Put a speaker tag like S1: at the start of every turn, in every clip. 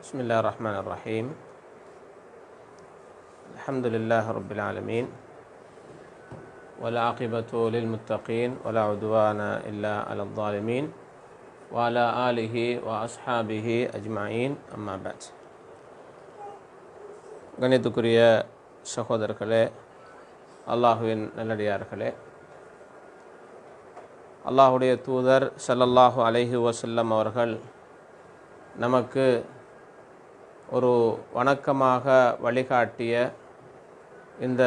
S1: بسم الله الرحمن الرحيم الحمد لله رب العالمين والعاقبة للمتقين ولا عدوان إلا على الظالمين وعلى آله وأصحابه أجمعين أما بعد கணித்துக்குரிய சகோதரர்களே, அல்லாஹுவின் நல்லடியார்களே, அல்லாஹுடைய தூதர் ஸல்லல்லாஹு அலைஹி வஸல்லம் அவர்கள் நமக்கு ஒரு வணக்கமாக வழிகாட்டிய இந்த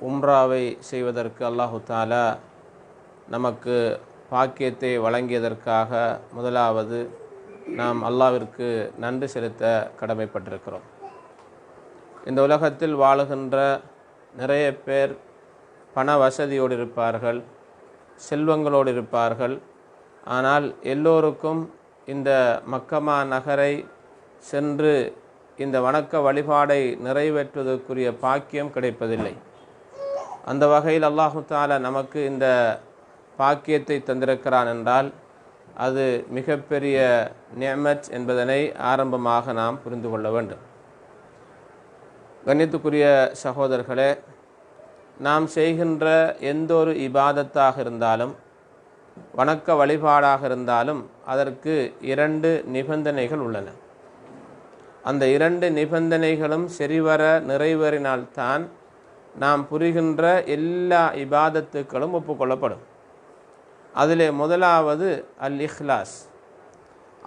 S1: உம்ராவை செய்வதற்கு அல்லாஹு தஆலா நமக்கு பாக்கியத்தை வழங்கியதற்காக முதலாவது நாம் அல்லாஹ்விற்கு நன்றி செலுத்த கடமைப்பட்டிருக்கிறோம். இந்த உலகத்தில் வாழுகின்ற நிறைய பேர் பண வசதியோடு இருப்பார்கள், செல்வங்களோடு இருப்பார்கள். ஆனால் எல்லோருக்கும் இந்த மக்கமா நகரை சென்று இந்த வணக்க வழிபாடை நிறைவேற்றுவதற்குரிய பாக்கியம் கிடைப்பதில்லை. அந்த வகையில் அல்லாஹு தஆலா நமக்கு இந்த பாக்கியத்தை தந்திருக்கிறான் என்றால் அது மிகப்பெரிய நிஅமத் என்பதனை ஆரம்பமாக நாம் புரிந்து கொள்ள வேண்டும். கண்ணியத்துக்குரிய சகோதரர்களே, நாம் செய்கின்ற எந்த ஒரு இபாதத்தாக இருந்தாலும், வணக்க வழிபாடாக இருந்தாலும் அதற்கு 2 நிபந்தனைகள் உள்ளன. அந்த 2 நிபந்தனைகளும் சரிவர நிறைவேறினால்தான் நாம் புரிகின்ற எல்லா இபாதத்துக்களும் ஒப்புக்கொள்ளப்படும். அதிலே முதலாவது அல் இஹ்லாஸ்,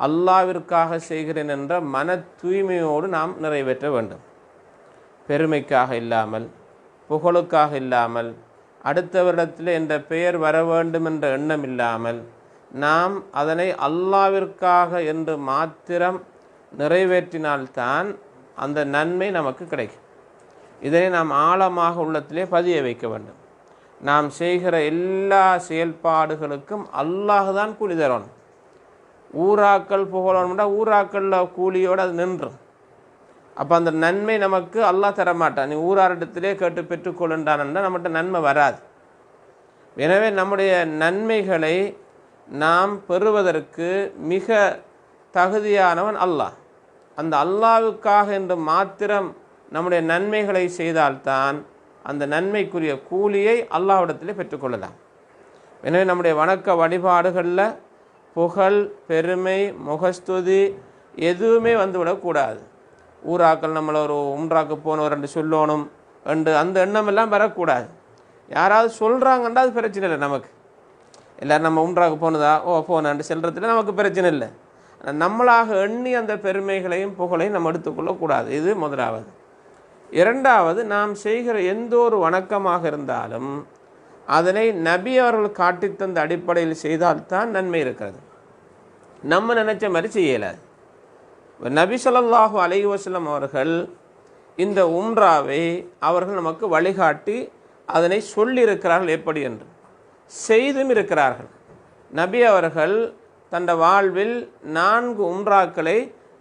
S1: அல்லாஹ்விற்காக செய்கிறேன் என்ற மன தூய்மையோடு நாம் நிறைவேற்ற வேண்டும். பெருமைக்காக இல்லாமல், புகழுக்காக இல்லாமல், அடுத்தவரிடத்தில் என்ற பெயர் வர வேண்டும் என்ற எண்ணம் இல்லாமல், நாம் அதனை அல்லாஹ்விற்காக என்று மாத்திரம் நிறைவேற்றினால்தான் அந்த நன்மை நமக்கு கிடைக்கும். இதனை நாம் ஆழமாக உள்ளத்திலே பதிய வைக்க வேண்டும். நாம் செய்கிற எல்லா செயல்பாடுகளுக்கும் அல்லாஹ் தான் கூலி தரணும். ஊராக்கள் புகழணும்னா ஊராக்களில் கூலியோடு அது நின்றும். அப்போ அந்த நன்மை நமக்கு அல்லாஹ் தரமாட்டான். நீ ஊராரிடத்திலே கேட்டு பெற்றுக்கொள்ளுண்டான்னா நம்மகிட்ட நன்மை வராது. எனவே நம்முடைய நன்மைகளை நாம் பெறுவதற்கு மிக தகுதியானவன் அல்லாஹ். அந்த அல்லாஹ்வுக்காக என்று மாத்திரம் நம்முடைய நன்மைகளை செய்தால்தான் அந்த நன்மைக்குரிய கூலியை அல்லாஹ்விடத்திலே பெற்றுக்கொள்ளலாம். எனவே நம்முடைய வணக்க வழிபாடுகளில் புகழ், பெருமை, முகஸ்துதி எதுவுமே வந்துவிடக்கூடாது. ஊராக்கள் நம்மளை ஒரு உம்ராக்கு போனவர் என்று சொல்லணும் என்று அந்த எண்ணமெல்லாம் வரக்கூடாது. யாராவது சொல்கிறாங்கன்றா அது பிரச்சனை இல்லை. நமக்கு எல்லோரும் நம்ம உம்ராக்கு போனதா போனான்னு செல்றதுல நமக்கு பிரச்சனை இல்லை. நம்மளாக எண்ணி அந்த பெருமைகளையும் புகழையும் நம்ம எடுத்துக்கொள்ளக்கூடாது. இது முதலாவது. இரண்டாவது, நாம் செய்கிற எந்த ஒரு வணக்கமாக இருந்தாலும் அதனை நபி அவர்கள் காட்டித்தந்த அடிப்படையில் செய்தால்தான் நன்மை இருக்கிறது. நம்ம நினைச்ச மாதிரி செய்யலாது. நபி ஸல்லல்லாஹு அலைஹி வஸல்லம் அவர்கள் இந்த உம்ராவை அவர்கள் நமக்கு வழிகாட்டி அதனை சொல்லியிருக்கிறார்கள் எப்படி என்று, செய்தும் இருக்கிறார்கள். நபி அவர்கள் தன் வாழ்வில் 4 உம்ராக்களை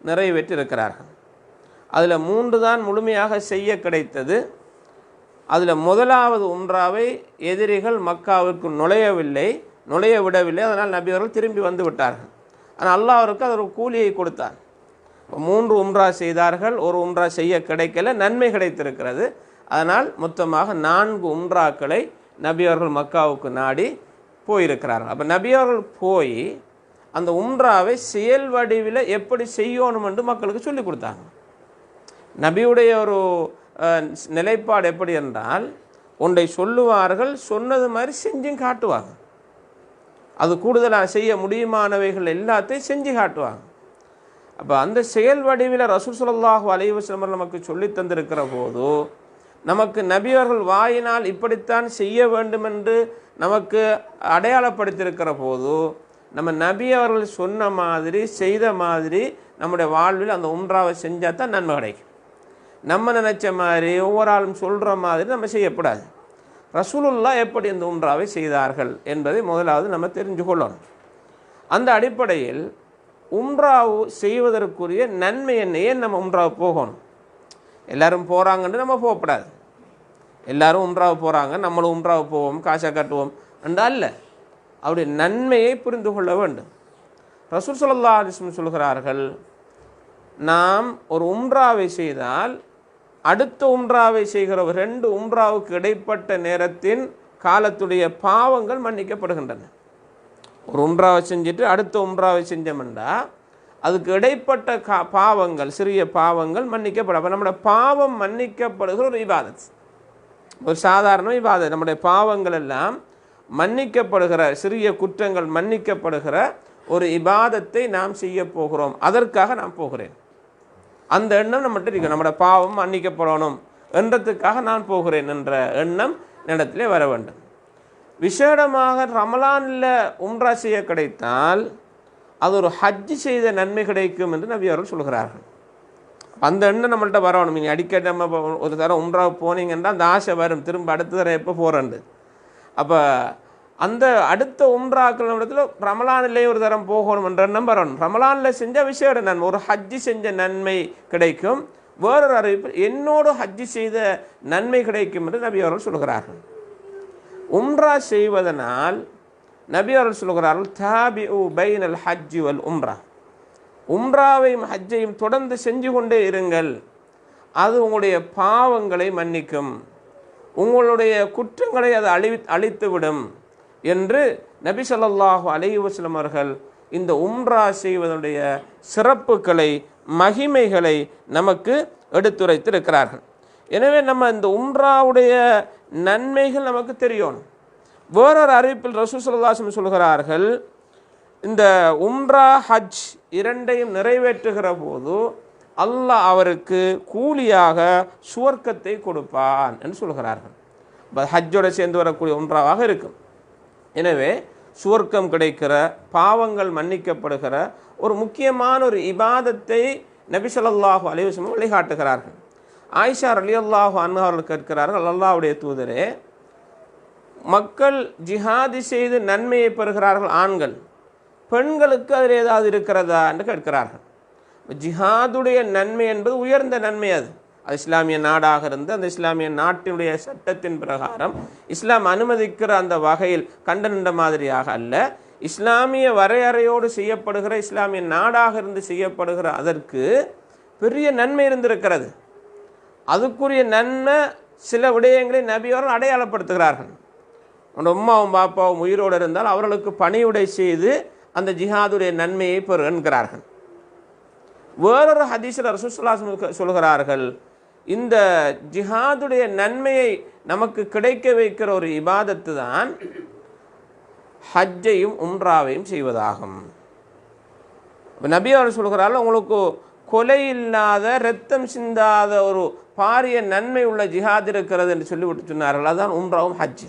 S1: நிறைவேற்றியிருக்கிறார்கள். அதில் 3 தான் முழுமையாக செய்ய கிடைத்தது. அதில் முதலாவது உம்ராவை எதிரிகள் மக்காவிற்கு நுழைய விடவில்லை. அதனால் நபி அவர்கள் திரும்பி வந்து விட்டார்கள். ஆனால் அல்லாஹ் அவருக்கு அது ஒரு கூலியை கொடுத்தார். 3 உம்ரா செய்தார்கள், ஒரு உம்ரா செய்ய கிடைக்கல, நன்மை கிடைத்திருக்கிறது. அதனால் மொத்தமாக 4 உம்ராக்களை நபி அவர்கள் மக்காவுக்கு நாடி போயிருக்கிறார்கள். அப்போ நபி அவர்கள் போய் அந்த உம்ராவை செயல் வடிவில் எப்படி செய்யணும் என்று மக்களுக்கு சொல்லி கொடுத்தாங்க. நபியுடைய ஒரு நிலைப்பாடு எப்படி என்றால், ஒன்றை சொல்லுவார்கள், சொன்னது மாதிரி செஞ்சும் காட்டுவாங்க. அது கூடுதலாக செய்ய முடியுமானவைகள் எல்லாத்தையும் செஞ்சு காட்டுவாங்க. அப்போ அந்த செயல் வடிவில் ரசூல் ஸல்லல்லாஹு அலைஹி வஸல்லம் நமக்கு சொல்லி தந்திருக்கிற போது, நமக்கு நபி அவர்கள் வாயினால் இப்படித்தான் செய்ய வேண்டும் என்று நமக்கு அடையாளப்படுத்தியிருக்கிற போது, நம்ம நபி அவர்கள் சொன்ன மாதிரி செய்த மாதிரி நம்முடைய வாழ்வில் அந்த உம்ராவை செஞ்சால் தான் நன்மை கிடைக்கும். நம்ம நினச்ச மாதிரி ஒவ்வொரு ஆளும் சொல்கிற மாதிரி நம்ம செய்யக்கூடாது. ரசூலுல்லாஹ் எப்படி இந்த உம்ராவை செய்தார்கள் என்பதை முதலாவது நம்ம தெரிஞ்சு கொள்ளணும். அந்த அடிப்படையில் உம்ராவு செய்வதற்குரிய நன்மை என்ன? ஏன் நம்ம உம்ராவு போகணும்? எல்லோரும் போகிறாங்கன்னு நம்ம போகக்கூடாது. எல்லோரும் உம்ராவு போகிறாங்க, நம்மளும் உம்ராவு போவோம், காசை கட்டுவோம் என்றால் இல்லை. அவருடைய நன்மையை புரிந்து கொள்ள வேண்டும். ரசூல் ஸல்லல்லாஹு அலைஹி வஸல்லம் சொல்கிறார்கள், நாம் ஒரு உம்ராவை செய்தால் அடுத்த உம்ராவை செய்கிற 2 உம்ராவுக்கு இடைப்பட்ட நேரத்தின் காலத்துடைய பாவங்கள் மன்னிக்கப்படுகின்றன. ஒரு உம்ராவை செஞ்சுட்டு அடுத்த உம்ராவை செஞ்சோம்னா அதுக்கு இடைப்பட்ட பாவங்கள், சிறிய பாவங்கள் மன்னிக்கப்படும். அப்போ நம்முடைய பாவம் மன்னிக்கப்படுகிற ஒரு இபாதத், ஒரு சாதாரண இபாதத். நம்முடைய பாவங்கள் எல்லாம் மன்னிக்கப்படுகிற, சிறிய குற்றங்கள் மன்னிக்கப்படுகிற ஒரு இபாதத்தை நாம் செய்ய போகிறோம். அதற்காக நான் போகிறேன். அந்த எண்ணம் நம்மகிட்ட இருக்கு. நம்முடைய பாவம் மன்னிக்கப்படணும் என்றதுக்காக நான் போகிறேன் என்ற எண்ணம் இடத்திலே வர வேண்டும். விசேடமாக ரமலானில் உம்ரா செய்ய கிடைத்தால் அது ஒரு ஹஜ் செய்த நன்மை கிடைக்கும் என்று நபி அவர்கள் சொல்கிறார்கள். அந்த எண்ணம் நம்மள்கிட்ட வரணும். நீங்கள் அடிக்கடி நம்ம ஒரு தரம் உம்ரா போனீங்கன்னா அந்த ஆசை வரும், திரும்ப அடுத்த தரம் எப்போ போகிறேன். அப்போ அந்த அடுத்த உம்ராக்கள் இடத்துல ரமலானிலே ஒரு தரம் போகணும் என்ற எண்ணம் வரணும். ரமலானில் செஞ்சால் விசேட நன்மை, ஒரு ஹஜ்ஜி செஞ்ச நன்மை கிடைக்கும். வேறொரு அறிவிப்பு, என்னோடு ஹஜ்ஜி செய்த நன்மை கிடைக்கும் என்று நபி அவர்கள் சொல்கிறார்கள். உம்ரா செய்வதனால் நபி அவர்கள் சொல்கிறார்கள், தாபிஉ பைனல் ஹஜ்ஜி வல் உம்ரா, உம்ராவையும் ஹஜ்ஜையும் தொடர்ந்து செஞ்சு கொண்டே இருங்கள். அது உங்களுடைய பாவங்களை மன்னிக்கும், உங்களுடைய குற்றங்களை அது அழித்துவிடும் என்று நபி ஸல்லல்லாஹு அலைஹி வஸல்லம் அவர்கள் இந்த உம்ரா செய்வதனுடைய சிறப்புகளை, மகிமைகளை நமக்கு எடுத்துரைத்திருக்கிறார்கள். எனவே நம்ம இந்த உம்ராவுடைய நன்மைகள் நமக்கு தெரியணும். வேறொரு அறிவிப்பில் ரசூல் ஸல்லல்லாஹு அலைஹி வஸல்லம் சொல்கிறார்கள், இந்த உம்ரா ஹஜ் இரண்டையும் நிறைவேற்றுகிற போது அல்லாஹ் அவருக்கு கூலியாக சுவர்க்கத்தை கொடுப்பான் என்று சொல்கிறார்கள். ஹஜ்ஜோட சேர்ந்து வரக்கூடிய உம்ராவாக இருக்கும். எனவே சுவர்க்கம் கிடைக்கிற, பாவங்கள் மன்னிக்கப்படுகிற ஒரு முக்கியமான ஒரு இபாதத்தை நபி ஸல்லல்லாஹு அலைஹி வஸல்லம் வழிகாட்டுகிறார்கள். ஆயிஷா ரலியல்லாஹு அன்ஹா அவர்கள் கேட்கிறார்கள், அல்லாஹ்வுடைய தூதரே, மக்கள் ஜிஹாதி செய்து நன்மையை பெறுகிறார்கள் ஆண்கள், பெண்களுக்கு அதில் ஏதாவது இருக்கிறதா என்று கேட்கிறார்கள். ஜிஹாதுடைய நன்மை என்பது உயர்ந்த நன்மை. அது இஸ்லாமிய நாடாக இருந்து அந்த இஸ்லாமிய நாட்டினுடைய சட்டத்தின் பிரகாரம் இஸ்லாம் அனுமதிக்கிற அந்த வகையில் கண்ட மாதிரியாக அல்ல, இஸ்லாமிய வரையறையோடு செய்யப்படுகிற, இஸ்லாமிய நாடாக இருந்து செய்யப்படுகிற அதற்கு பெரிய நன்மை இருந்திருக்கிறது. அதுக்குரிய நன்மை சில விடயங்களை நபி அவர்கள் அடையாளப்படுத்துகிறார்கள். உன்னோட உம்மாவும் பாப்பாவும் உயிரோடு இருந்தால் அவர்களுக்கு பணியுடை செய்து அந்த ஜிஹாதுடைய நன்மையை பெறு என்கிறார்கள். வேறொரு ஹதீஸில் ரசூல் ஸல்லல்லாஹு அலைஹி வஸல்லம் சொல்கிறார்கள், இந்த ஜிஹாதுடைய நன்மையை நமக்கு கிடைக்க வைக்கிற ஒரு இபாதத்து தான் ஹஜ்ஜையும் உம்ராவையும் செய்வதாகும். நபி அவர்கள் சொல்கிறார்கள், உங்களுக்கு கொலை இல்லாத, இரத்தம் சிந்தாத ஒரு பாரிய நன்மை உள்ள ஜிஹாத் இருக்கிறது என்று சொல்லிவிட்டு சொன்னார்கள். அதுதான் உம்ராவும் ஹஜ்.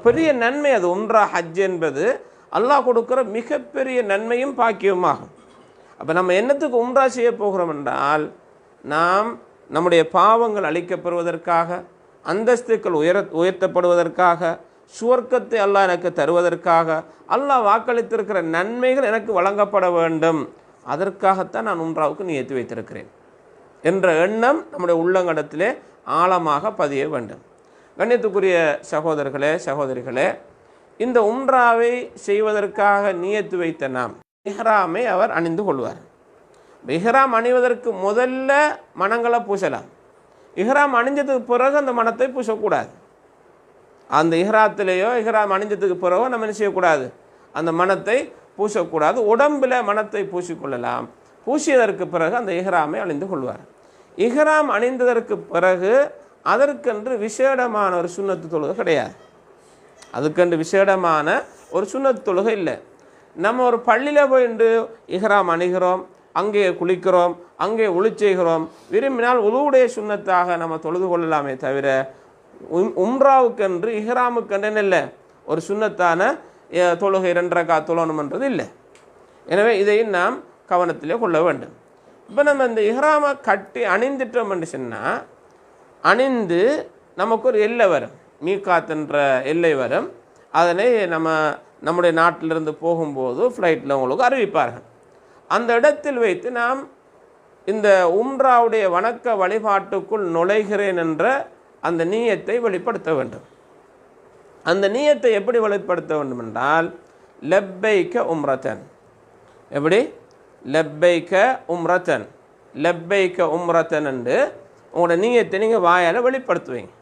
S1: பெரிய நன்மை அது. உம்ரா ஹஜ் என்பது அல்லாஹ் கொடுக்கிற மிகப்பெரிய நன்மையும் பாக்கியமாகும். அப்போ நம்ம என்னத்துக்கு உம்ரா செய்ய போகிறோம் என்றால், நாம் நம்முடைய பாவங்கள் அழிக்கப்பெறுவதற்காக, அந்தஸ்துக்கள் உயர்த்தப்படுவதற்காக, சுவர்க்கத்தை அல்லாஹ் எனக்கு தருவதற்காக, அல்லாஹ் வாக்களித்திருக்கிற நன்மைகள் எனக்கு வழங்கப்பட வேண்டும், அதற்காகத்தான் நான் உம்ராவுக்கு நியத்து வைத்திருக்கிறேன் என்ற எண்ணம் நம்முடைய உள்ளங்கடத்திலே ஆழமாக பதிய வேண்டும். கண்ணியத்துக்குரிய சகோதரர்களே, சகோதரிகளே, இந்த உம்ராவை செய்வதற்காக நியத்து வைத்த நாம் இஹ்ராமை அவர் அணிந்து கொள்வார். இஹ்ராம் அணிவதற்கு முதல்ல மனங்களை பூசலாம். இஹ்ராம் அணிஞ்சதுக்கு பிறகு அந்த மனத்தை பூசக்கூடாது. அந்த இஹ்ராத்திலேயோ இஹ்ராம் அணிஞ்சதுக்கு பிறகோ நம்ம என்ன செய்யக்கூடாது, அந்த மனத்தை பூசக்கூடாது. உடம்பில் மனத்தை பூசிக்கொள்ளலாம். பூசியதற்கு பிறகு அந்த இஹ்ராமை அணிந்து கொள்வார். இஹ்ராம் அணிந்ததற்கு பிறகு அதற்கென்று விசேடமான ஒரு சுன்னத்து தொழுகை கிடையாது. அதுக்கென்று விசேடமான ஒரு சுன்னத்து தொழுகை இல்லை. நம்ம ஒரு பள்ளியில் போயிட்டு இஹ்ராம் அணிகிறோம், அங்கே குளிக்கிறோம், அங்கே ஒளி செய்கிறோம். விரும்பினால் உளுவுடைய சுன்னத்தாக நம்ம தொழுது கொள்ளலாமே தவிர உம்ராவுக்கென்று இஹ்ராமுக்கென்று இல்லை ஒரு சுன்னத்தான தொழுகை 2 ரக்காத் தொழணும்ன்றது இல்லை. எனவே இதையும் நாம் கவனத்திலே கொள்ள வேண்டும். இப்போ நம்ம இந்த இஹ்ராமை கட்டி அணிந்துட்டோம் என்று சொன்னால், அணிந்து நமக்கு ஒரு எல்லை வரும், மீகாத்துன்ற எல்லை வரும். அதனை நம்முடைய நாட்டிலிருந்து போகும்போது ஃப்ளைட்டில் உங்களுக்கு அறிவிப்பார்கள். அந்த இடத்தில் வைத்து நாம் இந்த உம்ராவுடைய வணக்க வழிபாட்டுக்குள் நுழைகிறேன் என்ற அந்த நீயத்தை வெளிப்படுத்த வேண்டும். அந்த நீயத்தை எப்படி வெளிப்படுத்த வேண்டும் என்றால், லப்பைக்க உம்ரத்தன், எப்படி லப்பைக்க உம்ரத்தன், லப்பைக்க உம்ரத்தன் என்று உங்களோட நீயத்தை நீங்கள் வாயால் வெளிப்படுத்துவீங்க.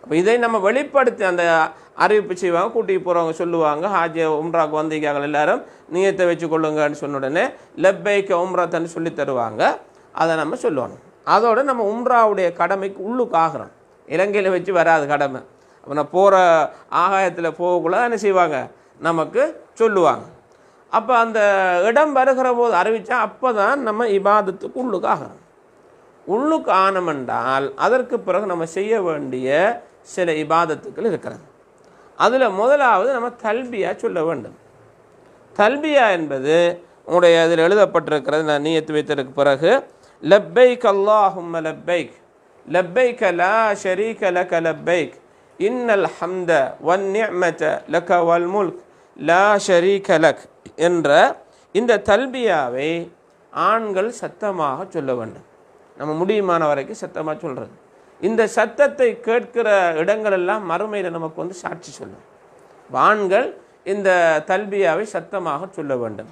S1: அப்போ இதை நம்ம வெளிப்படுத்தி அந்த அறிவிப்பு செய்வாங்க, கூட்டிகிட்டு போகிறவங்க சொல்லுவாங்க, ஹாஜி உம்ராவுக்கு வந்திருக்காங்க எல்லாரும் நீயத்தை வச்சு கொள்ளுங்கன்னு சொன்ன உடனே லப்பைக்க உம்ரத்தன்னு சொல்லி தருவாங்க. அதை நம்ம சொல்லுவாங்க. அதோடு நம்ம உம்ராவுடைய கடமைக்கு உள்ளுக்கு ஆகிறோம். இலங்கையில் வச்சு வராது கடமை. அப்போ நான் போகிற ஆகாயத்தில் போகக்குள்ள என்ன செய்வாங்க, நமக்கு சொல்லுவாங்க. அப்போ அந்த இடம் வருகிற போது அறிவித்தா அப்போ தான் நம்ம இபாதத்துக்கு உள்ளுக்கு ஆகிறோம். உள்ளுக்கு ஆனம் என்றால் அதற்கு பிறகு நம்ம செய்ய வேண்டிய சில இபாதத்துக்கள் இருக்கிறது. அதில் முதலாவது நம்ம தல்பியா சொல்ல வேண்டும். தல்பியா என்பது உங்களுடைய அதில் எழுதப்பட்டிருக்கிறது. நான் நீயத்து வைத்ததற்கு பிறகு லப்பைக் அல்லாஹும்ம லப்பைக் லப்பைக லா ஷரீக லக லப்பைக் இன்னல் ஹம்த வன் நிஅமத லக வல் முல்க் லா ஷரீக லக் என்ற இந்த தல்பியாவை ஆண்கள் சத்தமாக சொல்ல வேண்டும். நம்ம முடியுமான வரைக்கும் சத்தமாக சொல்கிறது. இந்த சத்தத்தை கேட்கிற இடங்களெல்லாம் மறுமையில் நமக்கு வந்து சாட்சி சொல்லும். ஆண்கள் இந்த தல்பியாவை சத்தமாக சொல்ல வேண்டும்.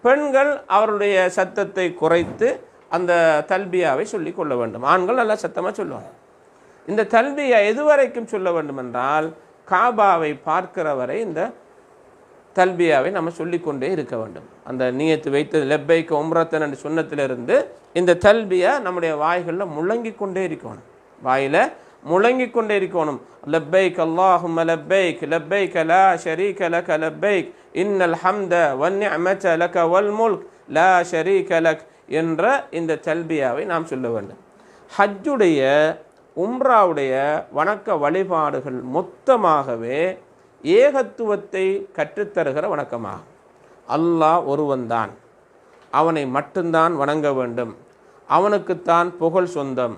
S1: பெண்கள் அவருடைய சத்தத்தை குறைத்து அந்த தல்பியாவை சொல்லி கொள்ள வேண்டும். ஆண்கள் நல்லா சத்தமாக சொல்லுவாங்க. இந்த தல்பியா எதுவரைக்கும் சொல்ல வேண்டும் என்றால் காபாவை பார்க்கிற வரை இந்த தல்பியாவை நம்ம சொல்லிக்கொண்டே இருக்க வேண்டும். அந்த நியத்து வைத்து லப்பைக்க உம்ரத்தன் என்று சொன்னத்திலிருந்து இந்த தல்பியா நம்முடைய வாய்களில் முழங்கி கொண்டே இருக்கணும். வாயில் முழங்கி கொண்டே இருக்கணும். லப்பைக் அல்லாஹும்ம லப்பைக் லப்பைக லா ஷரீக லக லப்பைக் இன்னல் ஹம்த வன் நிஅமத லக வல் முல்க் லா ஷரீக லக் என்ற இந்த தல்பியாவை நாம் சொல்ல வேண்டும். ஹஜ்ஜுடைய உம்ராவுடைய வணக்க வழிபாடுகள் மொத்தமாகவே ஏகத்துவத்தை கற்றுத்தருகிற வணக்கமாகும். அல்லாஹ் ஒருவன்தான், அவனை மட்டும்தான் வணங்க வேண்டும், அவனுக்குத்தான் புகழ் சொந்தம்,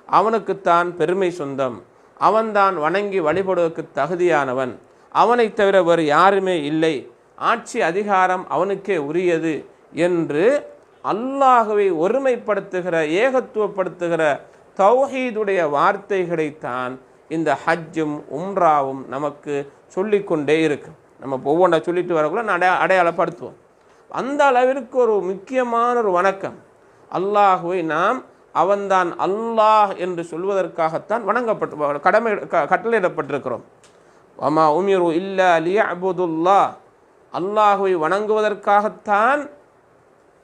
S1: அவனுக்குத்தான் பெருமை சொந்தம், அவன்தான் வணங்கி வழிபடுவதற்கு தகுதியானவன், அவனை தவிர வேறு யாருமே இல்லை, ஆட்சி அதிகாரம் அவனுக்கே உரியது என்று அல்லாஹ்வை ஒருமைப்படுத்துகிற ஏகத்துவப்படுத்துகிற தௌஹீதுடைய வார்த்தைகளைத்தான் இந்த ஹஜ்ஜும் உம்ராவும் நமக்கு சொல்லிக்கொண்டே இருக்கு. நம்ம ஒவ்வொன்றா சொல்லிட்டு வரக்குள்ள அடையாளப்படுத்துவோம். அந்த அளவிற்கு ஒரு முக்கியமான ஒரு வணக்கம். அல்லாஹுவை நாம் அவன்தான் அல்லாஹ் என்று சொல்வதற்காகத்தான் வணங்கப்பட்டு கடமை கட்டளையிடப்பட்டிருக்கிறோம். வமா உமிரு இல்லா லியஅபுதுல்லாஹ், அல்லாஹுவை வணங்குவதற்காகத்தான்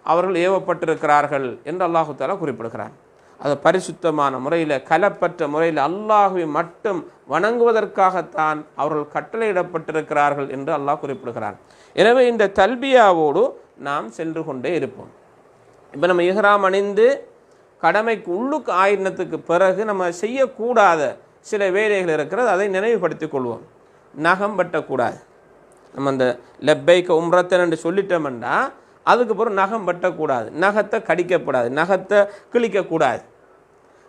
S1: அவர்கள் ஏவப்பட்டிருக்கிறார்கள் என்று அல்லாஹு தஆலா குறிப்பிடுகிறார். அது பரிசுத்தமான முறையில் கலப்பற்ற முறையில் அல்லாஹுவை மட்டும் வணங்குவதற்காகத்தான் அவர்கள் கட்டளையிடப்பட்டிருக்கிறார்கள் என்று அல்லாஹ் குறிப்பிடுகிறார். எனவே இந்த தல்பியாவோடு நாம் சென்று கொண்டே இருப்போம். இப்போ நம்ம இஹ்ராம் அணிந்து கடமைக்கு உள்ளுக்கு ஆயினத்துக்கு பிறகு நம்ம செய்யக்கூடாத சில வேலைகள் இருக்கிறது, அதை நினைவுபடுத்திக் கொள்வோம். நகம் வெட்டக்கூடாது. நம்ம அந்த லப்பைக்க உம்ரத்தன் என்று சொல்லிட்டோம்னா அதுக்கு பிறகு நகம் வெட்டக்கூடாது, நகத்தை கடிக்கக்கூடாது, நகத்தை கிழிக்கக்கூடாது,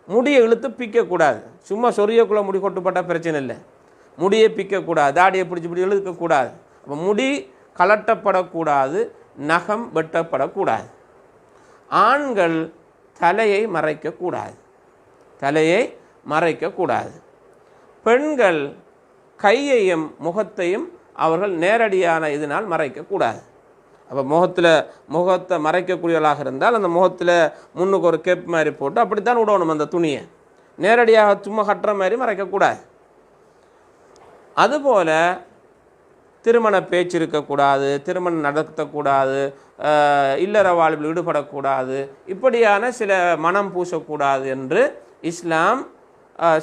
S1: முடியை இழுத்து பிக்கக்கூடாது. சும்மா சொரியக்குள்ள முடி கொட்டுப்பட்டால் பிரச்சனை இல்லை, முடியை பிக்கக்கூடாது, தாடியை பிடிச்சி இழுக்கக்கூடாது. அப்போ முடி கலட்டப்படக்கூடாது, நகம் வெட்டப்படக்கூடாது. ஆண்கள் தலையை மறைக்கக்கூடாது, தலையை மறைக்கக்கூடாது. பெண்கள் கையையும் முகத்தையும் அவர்கள் நேரடியான இதனால் மறைக்கக்கூடாது. அப்போ முகத்தை மறைக்கக்கூடியவர்களாக இருந்தால் அந்த முகத்தில் முன்னுக்கு ஒரு கேப் மாதிரி போட்டு அப்படித்தான் விடணும். அந்த துணியை நேரடியாக சும்மா கட்டுற மாதிரி மறைக்கக்கூடாது. அதுபோல் திருமண பேச்சு இருக்கக்கூடாது, திருமணம் நடத்தக்கூடாது, இல்லற வாழ்வில் ஈடுபடக்கூடாது, இப்படியான சில மனம் பூசக்கூடாது என்று இஸ்லாம்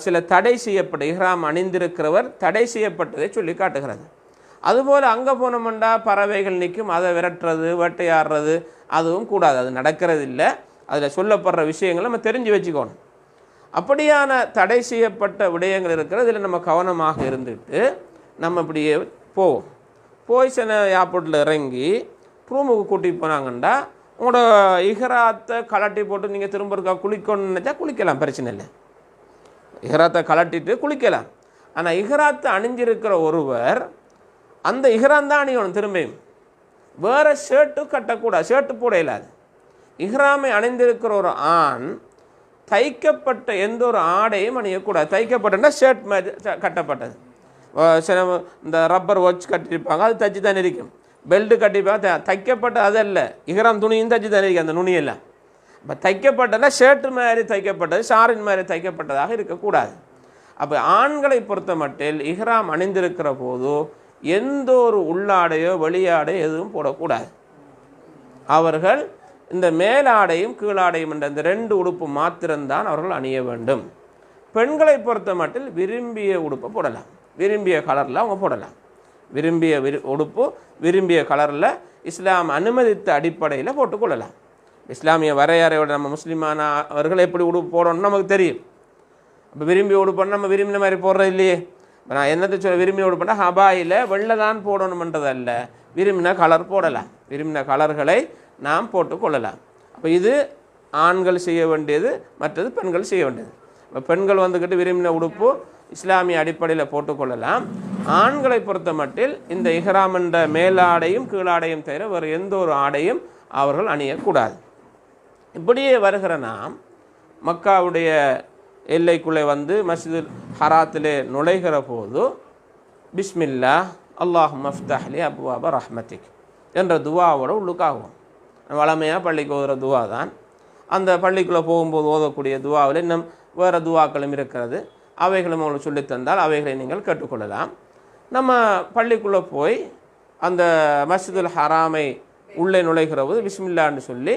S1: சில தடை செய்யப்பட்ட இஹ்ராம் அணிந்திருக்கிறவர் தடை செய்யப்பட்டதை சொல்லி காட்டுகிறது. அதுபோல் அங்கே போனோம்னா பறவைகள் நிற்கும், அதை விரட்டுறது வேட்டையாடுறது அதுவும் கூடாது, அது நடக்கிறது இல்லை. அதில் சொல்லப்படுற விஷயங்களை நம்ம தெரிஞ்சு வச்சுக்கணும். அப்படியான தடை செய்யப்பட்ட விடயங்கள் இருக்கிறது. இதில் நம்ம கவனமாக இருந்துட்டு நம்ம இப்படியே போவோம். போய் சில ஏர்போர்ட்டில் இறங்கி ரூமுக்கு கூட்டிகிட்டு போனாங்கண்டா உங்களோட இஹ்ராத்தை கலட்டி போட்டு நீங்கள் திரும்ப இருக்கா குளிக்கணும்னு நினச்சா குளிக்கலாம், பிரச்சனை இல்லை. இஹ்ராத்தை கலட்டிட்டு குளிக்கலாம். ஆனால் இஹ்ராத்தை அணிஞ்சிருக்கிற ஒருவர் அந்த இஹ்ராம் தான் அணியணும். திரும்பியும் வேறு ஷர்ட்டு கட்டக்கூடாது, ஷர்ட்டு போட இயலாது. இஹ்ராமை அணிந்திருக்கிற ஒரு ஆண் தைக்கப்பட்ட எந்த ஒரு ஆடையும் அணியக்கூடாது. தைக்கப்பட்டனா ஷர்ட் மாதிரி கட்டப்பட்டது, சில இந்த ரப்பர் வாட்ச் கட்டியிருப்பாங்க, அது தைச்சி தான் இருக்கும். பெல்ட்டு கட்டிப்பா தைக்கப்பட்ட அதல்ல, இஹ்ராம் துணியும் தச்சு தனிக்கு அந்த நுனியெல்லாம். இப்போ தைக்கப்பட்டதா ஷர்ட்டு மாதிரி தைக்கப்பட்டது, ஷாரின் மாதிரி தைக்கப்பட்டதாக இருக்கக்கூடாது. அப்போ ஆண்களை பொறுத்த மட்டில் இஹ்ராம் அணிந்திருக்கிற போது எந்த ஒரு உள்ளாடையோ வெளியாடையோ எதுவும் போடக்கூடாது. அவர்கள் இந்த மேலாடையும் கீழாடையும் என்ற இந்த 2 உடுப்பு மாத்திரம்தான் அவர்கள் அணிய வேண்டும். பெண்களை பொறுத்த மட்டில் விரும்பிய உடுப்பை போடலாம், விரும்பிய கலரில் அவங்க போடலாம். விரும்பிய உடுப்பு விரும்பிய கலரில் இஸ்லாம் அனுமதித்த அடிப்படையில் போட்டுக்கொள்ளலாம். இஸ்லாமிய வரையறையோட நம்ம முஸ்லீமான அவர்கள் எப்படி உடுப்பு போடணும்னு நமக்கு தெரியும். இப்போ விரும்பிய உடுப்புன்னா நம்ம விரும்பின மாதிரி போடுறது இல்லையே. இப்போ நான் என்னத்தை சொல்ல, விரும்பிய உடுப்புனா ஹபாயில் வெள்ளை தான் போடணுமென்றதல்ல, விரும்பின கலர் போடலாம், விரும்பின கலர்களை நாம் போட்டுக்கொள்ளலாம். அப்போ இது ஆண்கள் செய்ய வேண்டியது, மற்றது பெண்கள் செய்ய வேண்டியது. இப்போ பெண்கள் வந்துக்கிட்டு விரும்பின உடுப்பு இஸ்லாமிய அடிப்படையில் போட்டுக்கொள்ளலாம். ஆண்களை பொறுத்த மட்டில் இந்த இஹ்ராம் என்ற மேலாடையும் கீழாடையும் தவிர வேறு எந்த ஒரு ஆடையும் அவர்கள் அணியக்கூடாது. இப்படியே வருகிற நாம் மக்காவுடைய எல்லைக்குள்ளே வந்து மஸ்ஜிதுல் ஹராத்திலே நுழைகிற போது பிஸ்மில்லா அல்லாஹும்ம ஃப்தஹ்லி அப்வாப ரஹ்மத்திக் என்ற துவாவோட உள்ளுக்காகும். வளமையாக பள்ளிக்கு ஓதுகிற துவா தான். அந்த பள்ளிக்குள்ளே போகும்போது ஓதக்கூடிய துவாவில் இன்னும் வேறு துவாக்களும் இருக்கிறது. அவைகளும் உங்களுக்கு சொல்லித்தந்தால் அவைகளை நீங்கள் கேட்டுக்கொள்ளலாம். நம்ம பள்ளிக்குள்ளே போய் அந்த மஸ்ஜிதுல் ஹராமை உள்ளே நுழைகிற போது பிஸ்மில்லான்னு சொல்லி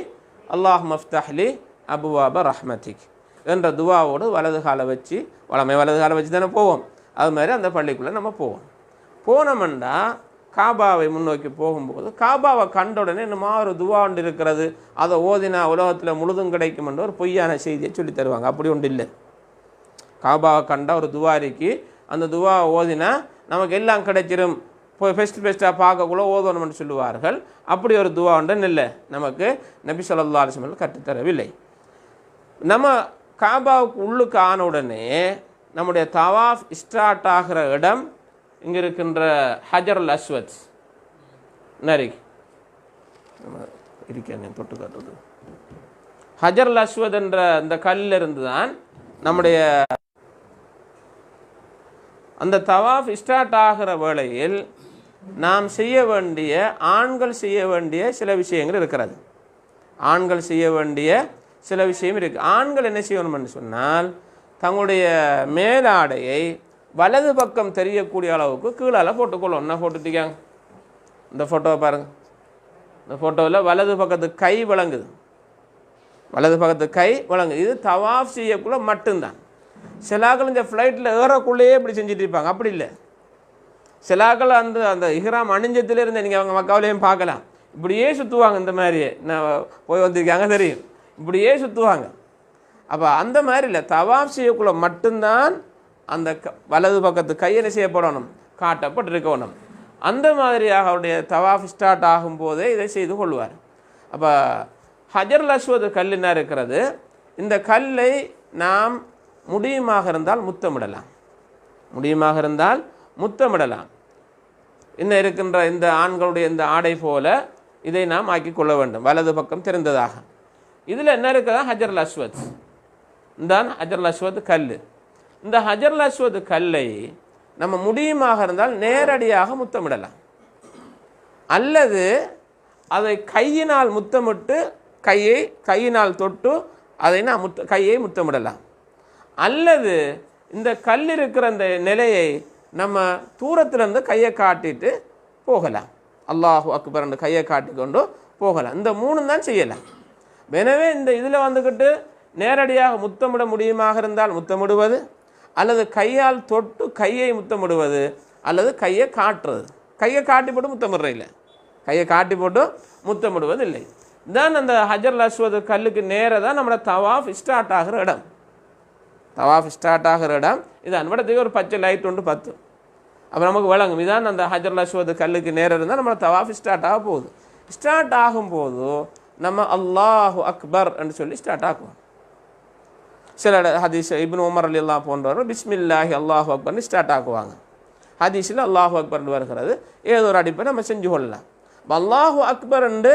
S1: அல்லாஹும்ம ஃப்தஹ்லி அப்வாப ரஹ்மத்திக் என்ற துவாவோடு வலது காலை வச்சு, வளமை வலது காலை வச்சு தானே போவோம், அது மாதிரி அந்த பள்ளிக்குள்ளே நம்ம போவோம். போனோம்னா காபாவை முன்னோக்கி போகும்போது காபாவை கண்ட உடனே இன்னும் ஒரு துவா ஒன்று இருக்கிறது, அதை ஓதினா உலகத்தில் முழுதும் கிடைக்கும் என்ற ஒரு பொய்யான செய்தியை சொல்லி தருவாங்க. அப்படி ஒன்று இல்லை. காபாவை கண்ட ஒரு துவாரிக்கு அந்த துவாவை ஓதினா நமக்கு எல்லாம் கிடைச்சிரும், போய் ஃபெஸ்ட்டாக பார்க்கக்குள்ள ஓதணும்னு சொல்லுவார்கள். அப்படி ஒரு துவா ஒன்று இல்லை, நமக்கு நபி ஸல்லல்லாஹு அலைஹி வஸல்லம் கற்றுத்தரவில்லை. நம்ம காபாவுக்கு உள்ளுக்கு ஆன உடனே நம்முடைய தவாஃப் ஸ்டார்ட் ஆகிற இடம் இங்கே இருக்கின்ற ஹஜருல் அஸ்வத் நரிக் இருக்கேன் தொட்டு காட்டுறது. ஹஜருல் அஸ்வத் என்ற இந்த கல்லில் இருந்து தான் நம்முடைய அந்த தவாஃப் ஸ்டார்ட் ஆகிற வேளையில் நாம் செய்ய வேண்டிய, ஆண்கள் செய்ய வேண்டிய சில விஷயங்கள் இருக்கிறது. ஆண்கள் செய்ய வேண்டிய சில விஷயம் இருக்குது. ஆண்கள் என்ன செய்யணும்னு சொன்னால் தங்களுடைய மேலாடையை வலது பக்கம் தெரியக்கூடிய அளவுக்கு கீழால் போட்டுக்கொள்ளும். என்ன போட்டுட்டிக்காங்க, இந்த ஃபோட்டோவை பாருங்கள். இந்த ஃபோட்டோவில் வலது பக்கத்து கை விளங்குது, வலது பக்கத்து கை விளங்குது. இது தவாஃப் செய்யக்குள்ள மட்டும்தான். சிலாக்கள் இந்த ஃப்ளைட்டில் ஏறக்குள்ளேயே இப்படி செஞ்சுட்டு இருப்பாங்க, அப்படி இல்லை. சிலாக்கள் அந்த அந்த இஹ்ராம் அணிஞ்சத்திலிருந்து நீங்கள் அவங்க மக்காவிலையும் பார்க்கலாம், இப்படியே சுற்றுவாங்க. இந்த மாதிரியே நான் போய் வந்திருக்காங்க தெரியும், இப்படியே சுற்றுவாங்க. அப்போ அந்த மாதிரி இல்லை, தவாஃப் செய்யக்குள்ள மட்டும்தான் அந்த வலது பக்கத்து கையை செய்யப்படணும், காட்டப்பட்டிருக்கணும். அந்த மாதிரியாக அவருடைய தவாஃப் ஸ்டார்ட் ஆகும்போதே இதை செய்து கொள்வார். அப்போ ஹஜருல் அஸ்வத் கல்லுன்னா இருக்கிறது. இந்த கல்லை நாம் முடியுமாக இருந்தால் முத்தமிடலாம், முடியுமாக இருந்தால் முத்தமிடலாம். இன்னும் இருக்கின்ற இந்த ஆண்களுடைய இந்த ஆடை போல இதை நாம் ஆக்கி கொள்ள வேண்டும், வலது பக்கம் தெரிந்ததாக. இதில் என்ன இருக்குதா, ஹஜருல் அஸ்வத் தான். ஹஜருல் அஸ்வத் கல். இந்த ஹஜருல் அஸ்வத் கல்லை நம்ம முடியுமாக இருந்தால் நேரடியாக முத்தமிடலாம், அல்லது அதை கையினால் முத்தமிட்டு கையினால் தொட்டு அதை நான் கையை முத்தமிடலாம். அல்லது இந்த கல் இருக்கிற அந்த நிலையை நம்ம தூரத்திலிருந்து கையை காட்டிட்டு போகலாம், அல்லாஹு அக்பர் என்று கையை காட்டி கொண்டு போகலாம். இந்த 3 தான் செய்யலாம். எனவே இந்த இதில் வந்துக்கிட்டு நேரடியாக முத்தமிட முடியுமாக இருந்தால் முத்தமிடுவது, அல்லது கையால் தொட்டு கையை முத்தமிடுவது, அல்லது கையை காட்டுறது. கையை காட்டி போட்டு முத்தமிடுற இல்லை, கையை காட்டி போட்டு முத்தமிடுவது இல்லை. தான் அந்த ஹஜருல் அஸ்வத் கல்லுக்கு நேராக தான் நம்மளோட தவாஃப் ஸ்டார்ட் ஆகிற இடம். தவாஃப் ஸ்டார்ட் ஆகிற இடம் இது. அன்படத்துக்கு ஒரு பச்சை லைட் ஒன்று 10. அப்போ நமக்கு வழங்கும் இதான் அந்த ஹஜருல் அஸ்வத் கல்லுக்கு நேராக இருந்தால் நம்மளோட தவாஃப் ஸ்டார்ட் ஆக போகுது. ஸ்டார்ட் ஆகும்போது நம்ம அல்லாஹு அக்பர் என்று சொல்லி ஸ்டார்ட் ஆக்குவோம். சில ஹதீஸ் இப்னு உமர் ரலியல்லாஹு போன்றவர்கள் பிஸ்மில்லாஹி அல்லாஹு அக்பர்னு ஸ்டார்ட் ஆக்குவாங்க. ஹதீஸில் அல்லாஹு அக்பர்னு வருகிறது. ஏதோ ஒரு அடிப்படை நம்ம செஞ்சு கொள்ளலாம். அல்லாஹு அக்பர் என்று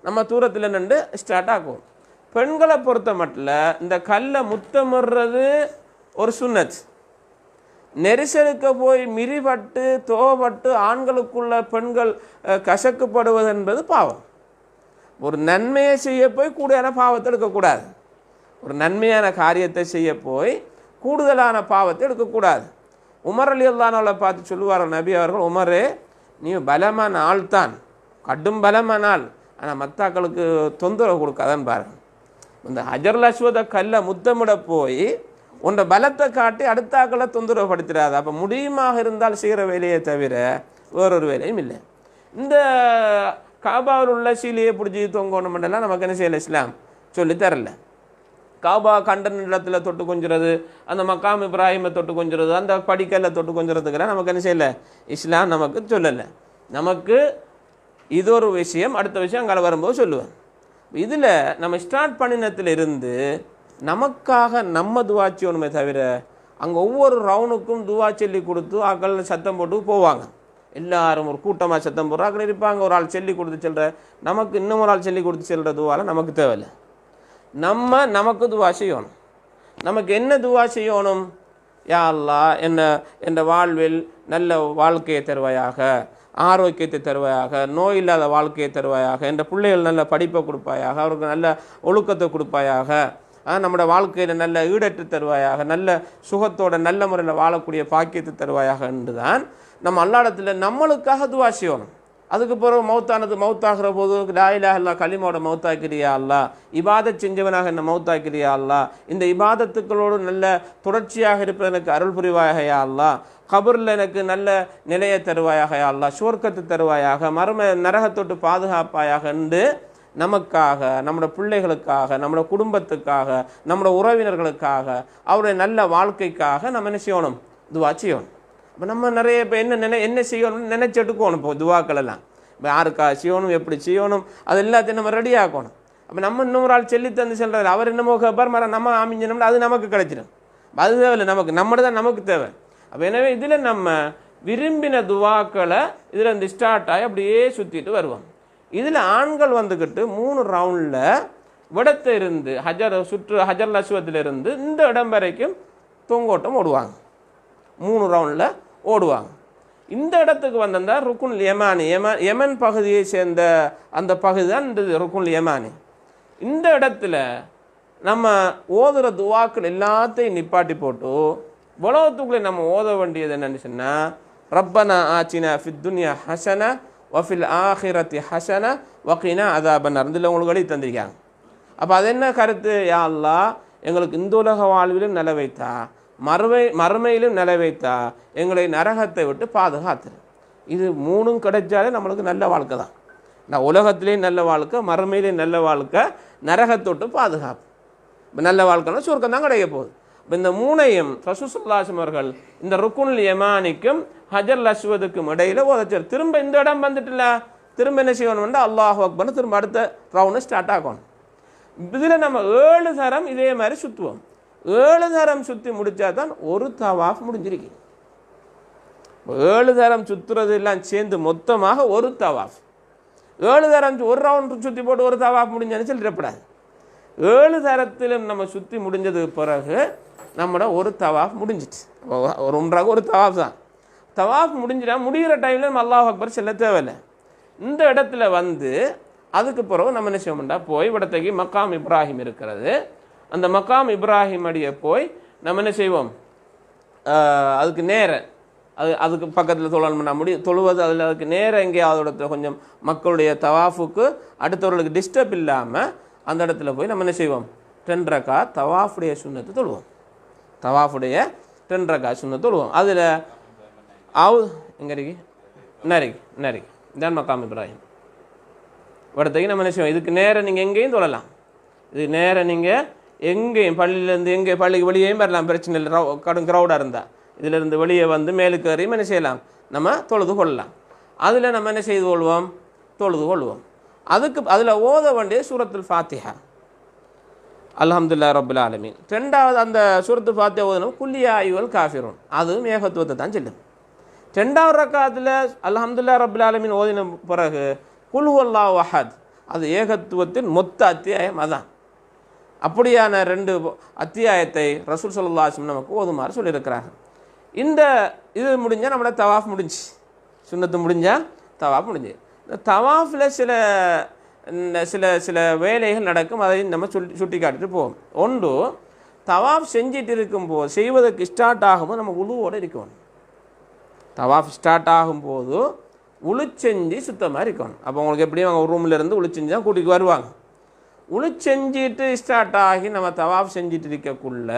S1: நம்ம தூரத்தில் நின்று ஸ்டார்ட் ஆக்குவோம். பெண்களை பொறுத்த மட்டும் இந்த கல்லை முத்தமிடுறது ஒரு சுன்னத். நெரிசலுக்கு போய் மிரிபட்டு தோவப்பட்டு ஆண்களுக்குள்ள பெண்கள் கசக்குப்படுவது என்பது பாவம். ஒரு நன்மையை செய்ய போய் கூடுதலான பாவத்தை எடுக்கக்கூடாது. ஒரு நன்மையான காரியத்தை செய்ய போய் கூடுதலான பாவத்தை எடுக்கக்கூடாது. உமர் ரலியல்லாஹு அன்ஹு பார்த்து சொல்லுவார் நபி அவர்கள், உமரே நீ பலமான ஆள் தான், கடும் பலமான ஆள், ஆனால் மத்தாக்களுக்கு தொந்தரவு கொடுக்காதான்னு பாருங்க. இந்த ஹஜருல் அஸ்வத கல்லை முத்தமிட போய் உன்னை பலத்தை காட்டி அடுத்தாக்களை தொந்தரவு படுத்திடாது. அப்போ முடியுமாக இருந்தால் செய்கிற வேலையை தவிர வேறொரு வேலையும் இல்லை. இந்த காபாவில் உள்ள சீலையை பிடிச்சி தொங்கணுமெல்லாம் நமக்கு என்ன செய்யலை, இஸ்லாம் சொல்லி தரல. காபா கண்ட இடத்துல தொட்டு கொஞ்சிறது, அந்த மக்காம் இப்ராஹிமை தொட்டு கொஞ்சிறது, அந்த படிக்கல்ல தொட்டு கொஞ்சிறதுக்கெல்லாம் நமக்கு என்ன செய்யலை, இஸ்லாம் நமக்கு சொல்லலை. நமக்கு இது ஒரு விஷயம். அடுத்த விஷயம் அங்கே வரும்போது சொல்லுவேன். இதில் நம்ம ஸ்டார்ட் பண்ணினத்திலிருந்து நமக்காக நம்ம துவா செய்யணுமே தவிர அங்கே ஒவ்வொரு ரவுண்டுக்கும் துவா சொல்லி கொடுத்து ஆக்கள் சத்தம் போட்டு போவாங்க. எல்லாரும் ஒரு கூட்டமாக சத்தம் போடுற ஆக்கள் இருப்பாங்க. ஒரு ஆள் சொல்லி கொடுத்து செல்கிற, நமக்கு இன்னும் ஒரு ஆள் சொல்லி கொடுத்து செல்கிற துவாலாம் நமக்கு தேவையில்லை. நமக்கு துவா செய்யணும். நமக்கு என்ன துவா செய்யணும்? யா அல்லாஹ் என் வாழ்வில் நல்ல வாழ்க்கையை தருவாயாக, ஆரோக்கியத்தை தருவாயாக, நோய் இல்லாத வாழ்க்கையை தருவாயாக, என்ற பிள்ளைகள் நல்ல படிப்பை கொடுப்பாயாக, அவருக்கு நல்ல ஒழுக்கத்தை கொடுப்பாயாக, நம்மளோட வாழ்க்கையில் நல்ல ஈடற்று தருவாயாக, நல்ல சுகத்தோட நல்ல முறையில் வாழக்கூடிய பாக்கியத்தை தருவாயாக என்று தான் நம்ம அல்லாஹ்விடத்தில் நம்மளுக்காக துவா செய்யணும். அதுக்கு பிறகு மௌத்தாகிற போது லா இலாஹ இல்லல்லாஹ் கலிமாவோட மௌத்தாக்கிறியா அல்லாஹ், இபாதத் செஞ்சவனாக என்ன மௌத்தாக்கிறியா அல்லாஹ், இந்த இபாதத்துக்களோடு நல்ல தொடர்ச்சியாக இருப்பது எனக்கு அருள் புரிவாயாக யா அல்லாஹ், கபரில் எனக்கு நல்ல நிலையை தருவாயாக யா அல்லாஹ், சுவர்க்கத்தை தருவாயாக, மறும நரகத்தொட்டு பாதுகாப்பாயாக என்று நமக்காக, நம்மளோட பிள்ளைகளுக்காக, நம்மளோட குடும்பத்துக்காக, நம்மளோட உறவினர்களுக்காக, அவருடைய நல்ல வாழ்க்கைக்காக நம்ம என்ன செய்யணும், துவா செய்யணும். இப்போ நம்ம நிறைய இப்போ என்ன செய்யணும்னு நினைச்சு எடுக்கணும். இப்போ துவாக்கள் எல்லாம் இப்போ யாருக்கா செய்யணும், எப்படி செய்யணும், அது எல்லாத்தையும் நம்ம ரெடி ஆக்கணும். அப்போ நம்ம இன்னொரு ஆள் சொல்லி தந்து செல்றாரு, அவர் என்னமோ கபர் மரம் நம்ம அமைஞ்சோம்னா அது நமக்கு கிடைச்சிடும். அது தேவையில்லை, நம்மளோட தான் நமக்கு தேவை. அப்போ எனவே இதில் நம்ம விரும்பின துவாக்களை இதில் இந்த ஸ்டார்ட் ஆகி அப்படியே சுற்றிட்டு வருவோம். இதில் ஆண்கள் வந்துக்கிட்டு 3 ரவுண்டில் விடத்தை இருந்து ஹஜர் அஸ்வத்திலிருந்து இந்த இடம் வரைக்கும் தொங்கோட்டம் ஓடுவாங்க. 3 ரவுண்டில் ஓடுவாங்க. இந்த இடத்துக்கு வந்திருந்தால் ருக்குன் யமானி, யமன் பகுதியை சேர்ந்த அந்த பகுதி தான் இந்த ருக்குன் யமானி. இந்த இடத்துல நம்ம ஓதுகிற துவாக்கள் எல்லாத்தையும் நிப்பாட்டி போட்டு உலகத்துக்குள்ளே நம்ம ஓத வேண்டியது என்னன்னு சொன்னால், ரப்பனா ஆச்சினா ஃபித் துன்யா ஹசனா வஃபில் ஆஹிரத்தி ஹசனா வக்கீனா அதாபன்னார். இதில் உங்களுக்கு வழி தந்திருக்காங்க. அப்போ அது என்ன கருத்து? யா அல்லாஹ் எங்களுக்கு இந்த உலக வாழ்விலும் நில வைத்தா, மறுமையிலும் நில வைத்தா, எங்களை நரகத்தை விட்டு பாதுகாத்துரு. இது 3ம் கிடைச்சாலே நம்மளுக்கு நல்ல வாழ்க்கை தான். நான் உலகத்திலேயும் நல்ல வாழ்க்கை, மறுமையிலேயும் நல்ல வாழ்க்கை, நரகத்தொட்டு பாதுகாப்பு. இப்போ நல்ல வாழ்க்கைன்னா சுருக்கம் தான் கிடைக்க போகுது. இப்போ இந்த 3ஐயும் ரசூல் ஸல்லல்லாஹு அலைஹி வஸல்லம் அவர்கள் இந்த ருக்குனுல் யமானிக்கும் ஹஜர் அஸ்வதுக்கும் இடையில ஓதச்சார். திரும்ப இந்த இடம் வந்துட்டுல திரும்ப என்ன செய்யணும்னா அல்லாஹு அக்பர்னு திரும்ப அடுத்த ரவுண்டு ஸ்டார்ட் ஆகணும். இதில் நம்ம 7 தரம் இதே மாதிரி சுற்றுவோம். 7 தரம் சுற்றி முடித்தா தான் ஒரு தவாஃப் முடிஞ்சிருக்கு. 7 தரம் சுற்றுறது எல்லாம் சேர்ந்து மொத்தமாக ஒரு தவாஃப். 7 தரம் ஒரு ரவுண்ட் சுற்றி போட்டு ஒரு தவாஃப் முடிஞ்சான்னு சொல்லிடப்படாது. 7 தரத்திலும் நம்ம சுற்றி முடிஞ்சதுக்கு பிறகு நம்மளோட ஒரு தவாஃப் முடிஞ்சிச்சு. ஒரு ஒன்றாக ஒரு தவாஃப் தான். தவாஃப் முடிஞ்சிட்டா முடிகிற டைமில் நம்ம அல்லாஹ் அக்பர் செல்ல தேவையில்லை. இந்த இடத்துல வந்து அதுக்கு பிறகு நம்ம என்ன செய்வோம்டா, போய் இடத்துக்கு மக்காம் இப்ராஹிம் இருக்கிறது, அந்த மக்காம் இப்ராஹிம் அடியை போய் நம்ம என்ன செய்வோம், அதுக்கு அதுக்கு பக்கத்தில் தொழணும்னா தொழுவது அதில் அதுக்கு எங்கேயாவது இடத்துல கொஞ்சம் மக்களுடைய தவாஃபுக்கு அடுத்தவர்களுக்கு டிஸ்டர்ப் இல்லாமல் அந்த இடத்துல போய் நம்ம என்ன செய்வோம், 10 ரக்காத் தவாஃபுடைய சுன்னத்து தொழுவோம். தவாஃபுடைய 10 ரக்காத் சுன்னத்து தொழுவோம். அதில் எங்கே இருக்கு நரிக்கு இதான் மக்காம் இப்ராஹிம் இடத்துக்கு நம்ம என்ன செய்வோம். இதுக்கு நீங்கள் எங்கேயும் தொழலாம். இது நீங்கள் எங்கேயும் பள்ளியிலேருந்து பள்ளிக்கு வெளியேயும் வரலாம், பிரச்சனை இல்லை. கடும் க்ரௌடாக இருந்தால் இதிலிருந்து வெளியே வந்து மேலுக்கு வரையும் என்ன செய்யலாம், நம்ம தொழுது கொள்ளலாம். அதில் நம்ம என்ன செய்து கொள்வோம், தொழுது கொள்வோம். அதில் ஓத வேண்டிய சூரத்துல் ஃபாத்திஹா, அல்ஹம்துலில்லாஹி ரப்பில் ஆலமீன். 2வது அந்த சூரத்துல் ஃபாத்திஹா ஓதணும் குல்லியா அய்யுஹல் காஃபிரூன், அதுவும் ஏகத்துவத்தை தான் சொல்லும். 2வது ரக்காத்தில் அல்ஹம்துலில்லாஹி ரப்பில் ஆலமீன் ஓதின பிறகு குல் ஹுவல்லாஹு அஹத், அது ஏகத்துவத்தின் மொத்த அத்தியாயம் அதான். அப்படியான 2 அத்தியாயத்தை ரசூல் ஸல்லல்லாஹு அலைஹி வஸல்லம் நமக்கு ஓதுமாறு சொல்லியிருக்கிறார்கள். இந்த இது முடிஞ்சால் நம்மளோட தவாஃப் முடிஞ்சு, சுன்னத்து முடிஞ்சால் தவாஃப் முடிஞ்சு. இந்த தவாஃபில் சில சில வேலைகள் நடக்கும், அதை நம்ம சுட்டி காட்டிட்டு போவோம். ஒன்று, தவாஃப் செஞ்சிட்டு இருக்கும்போது செய்வதற்கு ஸ்டார்ட் ஆகும்போது நம்ம உளுவோடு இருக்கணும். தவாஃப் ஸ்டார்ட் ஆகும்போது உளு செஞ்சு சுத்தமாக இருக்கணும். அப்போ உங்களுக்கு எப்படியும் அவங்க ரூமில் இருந்து உளு செஞ்சு தான் கூட்டிகிட்டு வருவாங்க. உளு செஞ்சிட்டு ஸ்டார்ட் ஆகி நம்ம தவாஃப் செஞ்சிட்டு இருக்கக்குள்ள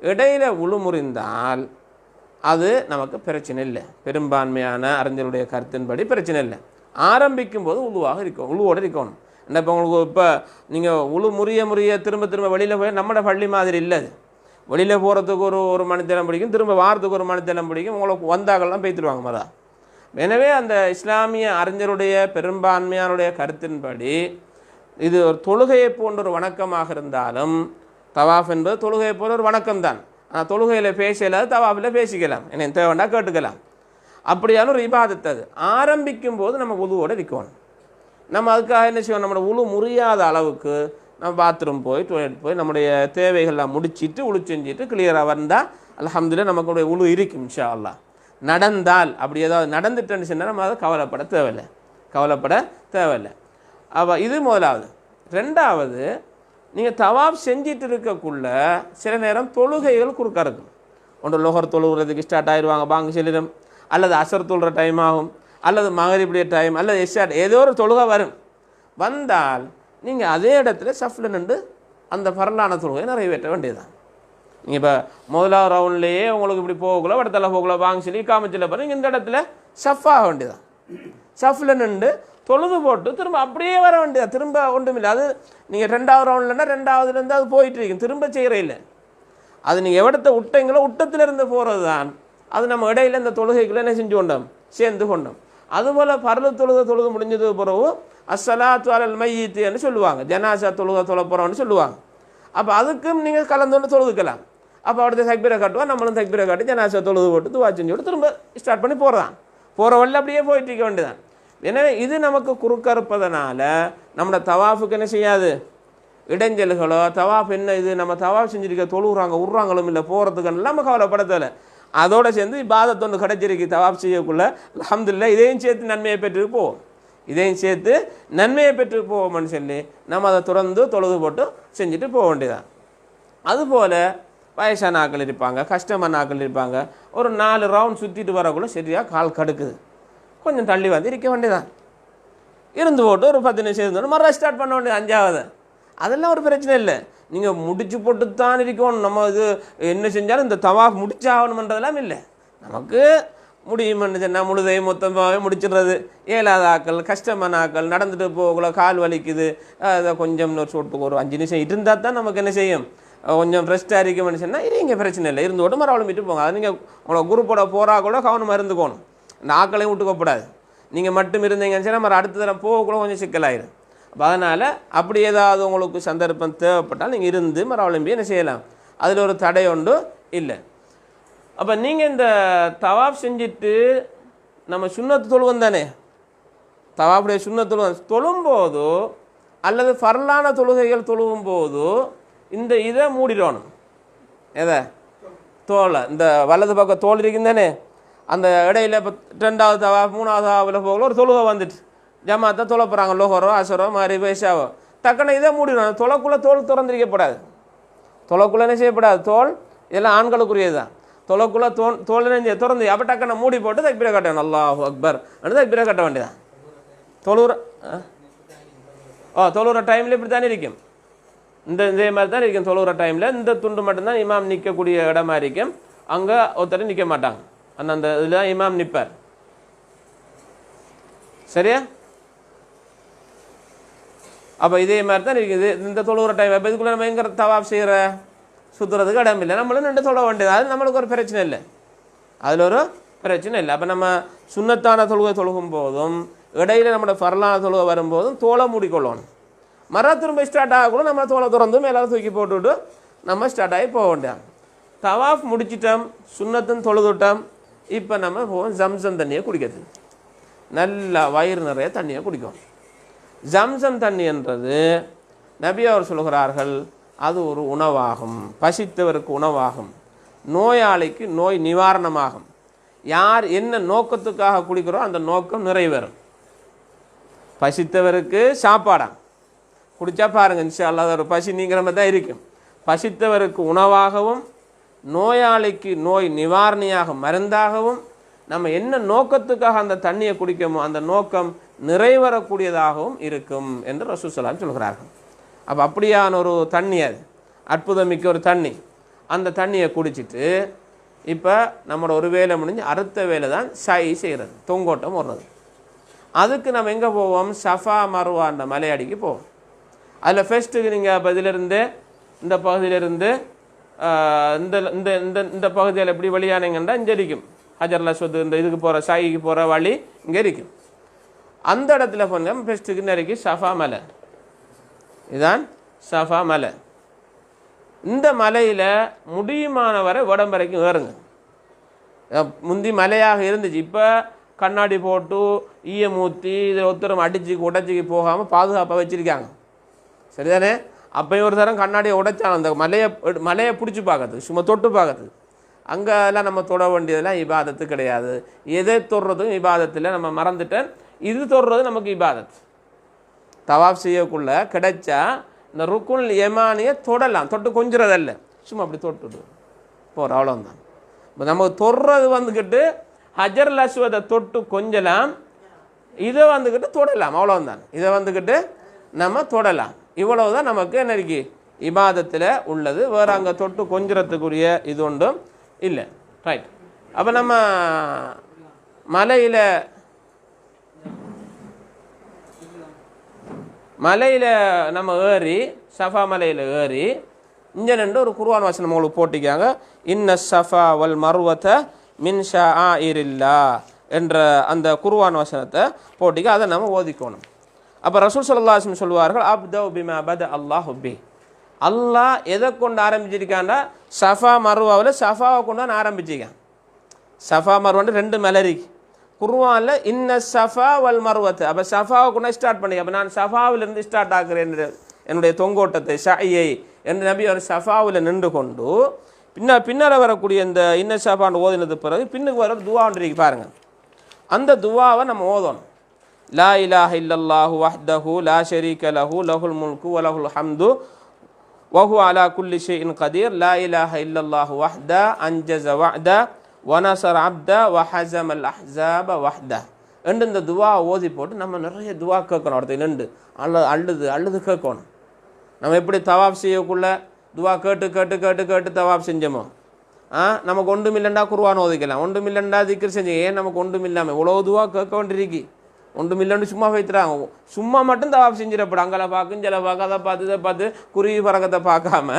S1: இடையில உளு முறிந்தால் அது நமக்கு பிரச்சனை இல்லை. பெரும்பான்மையான அறிஞருடைய கருத்தின்படி பிரச்சனை இல்லை. ஆரம்பிக்கும் போது உளுவாக இருக்கும், உளுவோடு இருக்கணும். இப்போ உங்களுக்கு இப்போ நீங்கள் உளு முறிய திரும்ப வெளியில் போய் நம்மளோட பள்ளி மாதிரி இல்லை. அது வெளியில் போகிறதுக்கு ஒரு மணித்தேலம் பிடிக்கும், திரும்ப வாரத்துக்கு ஒரு மணித்தேலம் பிடிக்கும். உங்களுக்கு வந்தாக்கள்லாம் பேத்துடுவாங்க மதா. எனவே அந்த இஸ்லாமிய அறிஞருடைய பெரும்பான்மையானுடைய கருத்தின்படி இது ஒரு தொழுகையை போன்ற ஒரு வணக்கமாக இருந்தாலும், தவாஃப் என்பது தொழுகையை போன்ற ஒரு வணக்கம் தான். ஆனால் தொழுகையில் பேசலாது, தவாஃபில் பேசிக்கலாம், என்ன தேவைன்னா கேட்டுக்கலாம். அப்படியான ஒரு இபாதத். அது ஆரம்பிக்கும் போது நம்ம உளுவோடு இருக்கணும். நம்ம அதுக்காக என்ன செய்வோம், நம்மளோட உளு முறியாத அளவுக்கு நம்ம பாத்ரூம் போய் டாய்லெட் போய் நம்முடைய தேவைகள்லாம் முடிச்சுட்டு உளு செஞ்சுட்டு கிளியராக வந்தால் அல்ஹம்துலில்லாஹ் நமக்குடைய உளு இருக்கும் இன்ஷா அல்லாஹ். நடந்தால் அப்படி ஏதாவது நடந்துட்டேன்னு சொன்னால் நம்ம அதை கவலைப்பட தேவையில்லை. அப்போ இது முதலாவது. ரெண்டாவது, நீங்கள் தவாஃப் செஞ்சிட்டு இருக்கக்குள்ள சில நேரம் தொழுகைகள் குறுக்க இருக்கும். ஒன்று லோஹர் தொழுகிறதுக்கு ஸ்டார்ட் ஆயிடுவாங்க, பாங்கு செல்லிடும், அல்லது அசர் தொழுகிற டைம் ஆகும், அல்லது மகரிபுடைய டைம், அல்லது எஸ்ஆர் ஏதோ ஒரு தொழுகை வந்தால் நீங்கள் அதே இடத்துல சஃப்ல நின்று அந்த பரலான தொழுகையை நிறைவேற்ற வேண்டியதுதான். நீங்கள் இப்போ முதலாவது ரவுண்ட்லேயே உங்களுக்கு இப்படி போகக்குள்ள வடத்தலை போகக்குள்ள பாங்கு சொல்லி காமிச்சில் பாருங்க, இந்த இடத்துல சஃப் ஆக வேண்டியதான். சஃப்ல நின்று தொழுது போட்டு திரும்ப அப்படியே வர வேண்டியது, திரும்ப ஒன்றுமில்லை. அது நீங்கள் ரெண்டாவது ரவுண்ட்லன்னா ரெண்டாவதுலேருந்து அது போயிட்டு இருக்கும், திரும்ப செய்கிற இல்லை. அது நீங்கள் எவ்வளத்தை விட்டீங்களோ விட்டத்திலிருந்து போகிறது தான். அது நம்ம இடையில இந்த தொழுகைக்குள்ள என்ன செஞ்சு கொண்டோம், சேர்ந்து கொண்டோம். அதுபோல் பரலு தொழுது முடிஞ்சது பிறகு அஸ்ஸலாத்து அலல் மையீத்துன்னு சொல்லுவாங்க, ஜனாசா தொழுக போகிறோம்னு சொல்லுவாங்க. அப்போ அதுக்கும் நீங்கள் கலந்தோன்னு தொழுதுக்கலாம். அப்போ அடுத்த தக்பீரை காட்டுவோம், நம்மளும் தக்பீரை காட்டி ஜனாசா தொழுது போட்டு துவா செஞ்சு விட்டு திரும்ப ஸ்டார்ட் பண்ணி போகிற வழியில் அப்படியே போயிட்டு இருக்க வேண்டியதான். எனவே இது நமக்கு குறுக்க இருப்பதனால நம்மளோட தவாஃபுக்கு என்ன செய்யாது, இடைஞ்சல்களோ தவாஃப் என்ன இது நம்ம தவாஃப் செஞ்சுருக்க விட்றாங்களும் இல்லை போகிறதுக்கு நம்ம கவலைப்படத்தில்லை. அதோடு சேர்ந்து இபாதத்தொன்று கிடைச்சிருக்கு தவாஃப் செய்யக்குள்ள அல்ஹம்துலில்லாஹ் இதையும் சேர்த்து நன்மையை பெற்று போவோம்னு சொல்லி நம்ம அதை தொடர்ந்து தொழுது போட்டு செஞ்சுட்டு போக வேண்டியதான். அதுபோல் வயசான ஆக்கள் இருப்பாங்க, கஷ்டமான ஆக்கள் இருப்பாங்க. ஒரு 4 ரவுண்ட் சுற்றிட்டு வரக்குள்ள சரியாக கால் கடுக்குது, கொஞ்சம் தள்ளி வந்து இருக்க வேண்டியதான். இருந்து போட்டு ஒரு 10 நிமிஷம் இருந்தோம் மறுபடியும் ஸ்டார்ட் பண்ண வேண்டியது 5ஆவது. அதெல்லாம் ஒரு பிரச்சனை இல்லை. நீங்கள் முடிச்சு போட்டு தான் இருக்கணும். நம்ம இது என்ன செஞ்சாலும் இந்த தவாஃப் முடிச்சாகணுமன்றதெல்லாம் இல்லை. நமக்கு முடியுமென்னு சொன்னால் முழுதையும் மொத்தமாகவே முடிச்சிடுறது. ஏழாத ஆக்கள், கஷ்டமான ஆக்கள், நடந்துட்டு போகல கால் வலிக்குது, அதை கொஞ்சம் சொட்டுக்கு ஒரு 5 நிமிஷம் இருந்தால் தான் நமக்கு என்ன செய்யும், கொஞ்சம் ரெஸ்ட்டாக இருக்குமென்னு சொன்னால் இது இங்கே பிரச்சனை இல்லை. இருந்து போட்டு மறுபடியும் விட்டு போங்க. அது நீங்கள் உங்களை குரூப்போட போகிறா கூட கவனமாக இருந்துக்கணும். இந்த ஆக்களையும் விட்டுக்கப்படாது. நீங்கள் மட்டும் இருந்தீங்கன்னு சொன்னால் மறு அடுத்த தடவை போகக்கூட கொஞ்சம் சிக்கலாயிடும். அப்போ அதனால் அப்படி ஏதாவது உங்களுக்கு சந்தர்ப்பம் தேவைப்பட்டால் நீங்கள் இருந்து மறுபடியும் என்ன செய்யலாம், அதில் ஒரு தடை ஒன்று இல்லை. அப்போ நீங்கள் இந்த தவாஃப் செஞ்சுட்டு நம்ம சுன்னத்து தொழுவோம் தானே, தவாஃபுடைய சுன்னத்து தொழும்போதோ அல்லது ஃபர்லான தொழுகைகள் தொழுவும் போதோ இந்த இதை மூடிடணும். எதை, தோலை, இந்த வலது பக்கம் தோல் இருக்கும் தானே, அந்த இடையில இப்போ 2வது தவாஃப் 3வது தவாஃபில் போகல ஒரு தொழுகை வந்துட்டு ஜமாத்தை தொலை போகிறாங்க, லோஹரோ அசரோ மாதிரி பேஷாவோ, டக்குன்னு இதை மூடிடணும். தொலைக்குள்ளே தோல் திறந்திருக்கப்படாது, தொலைக்குள்ளே என்ன செய்யப்படாது, தோல் இதெல்லாம் ஆண்களுக்குரியது தான். தொலைக்குள்ளே தோல் திறந்து அப்போ டக்குன்னு மூடி போட்டு தக்பீரை கட்டணும், அல்லாஹு அக்பர் அப்படின்னு தக்பீரை கட்ட வேண்டியதான். தொழுகிற டைமில் இப்படி தானே இருக்கும், இதே மாதிரி தான் இருக்கும். தொழுகிற டைமில் இந்த துண்டு மட்டும்தான் இமாம் நிற்கக்கூடிய இடமா இருக்கும், அங்கே ஒருத்தர் நிற்க மாட்டாங்க, அந்த இதில் தான் இமாம் நிற்பார். சரியா? அப்போ இதே மாதிரி தான் இருக்குது இந்த தொழுகிற டைம். அப்போ இதுக்குள்ளே நம்ம எங்கே தவாஃப் செய்கிற சுற்றுறதுக்கு இடம் இல்லை, நம்மளும் நின்று தொழ வேண்டியது. அது நம்மளுக்கு ஒரு பிரச்சனை இல்லை, அதில் ஒரு பிரச்சனை இல்லை. அப்போ நம்ம சுன்னத்தான தொழுகை தொழுகும் போதும் இடையில நம்மளோட ஃபர்லான தொழுகை வரும்போதும் தோலை மூடிக்கொள்ளணும். திரும்ப ஸ்டார்ட் ஆகக்கூட நம்ம தோலை திறந்து மேலே தூக்கி போட்டுவிட்டு நம்ம ஸ்டார்ட் ஆகி போக வேண்டியது. தவாஃப் முடிச்சிட்டோம், சுன்னத்தும் தொழுதுட்டோம். இப்போ நம்ம போவோம் ஜம்சம் தண்ணியை குடிக்கிறது. நல்லா வயிறு நிறைய தண்ணியை குடிக்கும். ஜம்சம் தண்ணி என்றது நபி அவர் சொல்கிறார்கள், அது ஒரு உணவாகும், பசித்தவருக்கு உணவாகும். நோயாளிக்கு நோய் நிவாரணமாகும். யார் என்ன நோக்கத்துக்காக குடிக்கிறோம் அந்த நோக்கம் நிறைவேறும். பசித்தவருக்கு சாப்பாடாம் குடித்தா பாருங்கள் இன்ஷா அல்லாஹ் ஒரு பசி நீங்கிற மாதிரி தான் இருக்கும். பசித்தவருக்கு உணவாகவும் நோயாளிக்கு நோய் நிவாரணியாக மருந்தாகவும் நம்ம என்ன நோக்கத்துக்காக அந்த தண்ணியை குடிக்கமோ அந்த நோக்கம் நிறைவேறக்கூடியதாகவும் இருக்கும் என்று ரசூல் ஸல்லல்லாஹு அலைஹி வஸல்லம் சொல்கிறார்கள். அப்போ அப்படியான ஒரு தண்ணி, அது அற்புதமிக்க ஒரு தண்ணி. அந்த தண்ணியை குடிச்சிட்டு இப்போ நம்மளோட ஒரு வேலை முடிஞ்சு அடுத்த வேலை தான் ஷை செய்கிறது, தொங்கோட்டம் ஓடுறது. அதுக்கு நம்ம எங்கே போவோம்? சஃபா மருவான்ற மலையடிக்கு போவோம். அதில் ஃபர்ஸ்ட்டுக்கு நீங்கள் இப்போ இதிலிருந்து இந்த பகுதியிலிருந்து இந்த இந்த இந்த இந்த பகுதியில் எப்படி வழியானீங்கன்னா இங்கே இருக்கும் ஹஜர் அஸ்வத், இந்த இதுக்கு போகிற ஷாயிக்கு போகிற வழி இங்கே இருக்கும். அந்த இடத்துல போனோம் ஃபர்ஸ்ட்டுக்கு நெருக்கி சஃபா மலை, இதுதான் சஃபா மலை. இந்த மலையில் முடியுமானவரை உடம்பரைக்கும் ஏறுங்க. முந்தி மலையாக இருந்துச்சு, இப்போ கண்ணாடி போட்டு ஈயமூத்தி இதில் ஒருத்தரம் அடிச்சு உடச்சிக்கு போகாமல் பாதுகாப்பாக வச்சுருக்காங்க, சரிதானே? அப்போயும் ஒரு தரம் கண்ணாடியை உடைச்சாங்க அந்த மலையை பிடிச்சி பார்க்கறதுக்கு, சும்மா தொட்டு பார்க்கறதுக்கு. அங்கெல்லாம் நம்ம தொட வேண்டியதெல்லாம் இபாதத்து கிடையாது. எதை தொடுறதும் இபாதத்தில் நம்ம மறந்துட்டேன். இது தொடுறது நமக்கு இபாதத். தவாப் செய்யக்குள்ள கிடைச்சா இந்த ருக்குன் யமானியை தொடலாம், தொட்டு கொஞ்சிறதல்ல, சும்மா அப்படி தொட்டுட்டு போகிற அவ்வளோதான். இப்போ நமக்கு தொடுறது வந்துக்கிட்டு ஹஜர் அஸ்வதை தொட்டு கொஞ்சலாம், இதை வந்துக்கிட்டு தொடலாம், அவ்வளோதான். இதை வந்துக்கிட்டு நம்ம தொடலாம், இவ்வளவுதான் நமக்கு என்ன இருக்கு இபாதத்தில் உள்ளது. வேறு அங்கே தொட்டு கொஞ்சிறத்துக்குரிய இது ஒன்றும் இல்லை. ரைட். அப்போ நம்ம மலையில் நம்ம ஏறி சஃபா மலையில் ஏறி இங்கே நின்று ஒரு குர்ஆன் வசனம் உங்களுக்கு போட்டிக்காங்க. இன்ன சஃபா வல் மர்வத மின் ஷஆஇரில்லா என்ற அந்த குர்ஆன் வசனத்தை போட்டிக்க, அதை நம்ம ஓதிக்கணும். அப்போ ரசூல் ஸல்லல்லாஹு அலைஹி வஸல்லம் சொல்வார்கள், அப்தவு பிமா பத அல்லாஹு பி. அல்லாஹ் எதை கொண்டு ஆரம்பிச்சிருக்காண்டா சஃபா மர்வாவில் சஃபாவை கொண்டு தான் ஆரம்பிச்சிருக்கான். சஃபா மர்வான்னு ரெண்டு மலரிக்கு குர்ஆனில் இன்ன சஃபா வல் மர்வத்தை. அப்போ சஃபாவை கொண்டு ஸ்டார்ட் பண்ணி, அப்போ நான் சஃபாவிலிருந்து ஸ்டார்ட் ஆக்குறேன் என்னுடைய தொங்கோட்டத்தை ஷையை என்று நபி அவர் சஃபாவில் நின்று கொண்டு பின்னால் வரக்கூடிய இந்த இன்ன சஃபான்னு ஓதினது பிறகு பின்னுக்கு வர துவா ஒன்று பாருங்கள். அந்த துவாவை நம்ம ஓதணும். லா இலாஹ இல்லல்லாஹு வஹ்தஹு லா ஷரீக லஹு லஹுல் முல்கு வ லஹுல் ஹம்து வ ஹுவ அலா குல்லி ஷைஇன் கதீர் லா இலாஹ இல்லல்லாஹு வஹ்தா அன்ஜஸ வஅதா வ நஸர அப்தா வ ஹஸமல் அஹ்ஸாப வஹ்தா என்று இந்த துவா ஓதி போட்டு நம்ம நிறைய துவா கேட்கணும். அடுத்து நின்று அழுது கேட்கணும். நம்ம எப்படி தவாப் செய்யக்குள்ள துவா கேட்டு கேட்டு கேட்டு கேட்டு தவாப் செஞ்சோமோ, நமக்கு ஒன்றும் இல்லைண்டா குர்ஆன் ஓதிக்கலாம், ஒன்றும் இல்லைண்டா திக்ர் செஞ்சு, ஏன் நமக்கு ஒன்றும் இல்லாமல் இவ்வளோ துவா கேட்க வேண்டியிருக்கு. ஒன்றும் இல்லைன்னு சும்மா வைத்துறாங்க, சும்மா மட்டும் தவாப் செஞ்சிடப்படும். அங்கே பார்க்கும் சில பார்க்க அதை பார்த்து இதை பார்த்து குருவி பறக்கத்தை பார்க்காம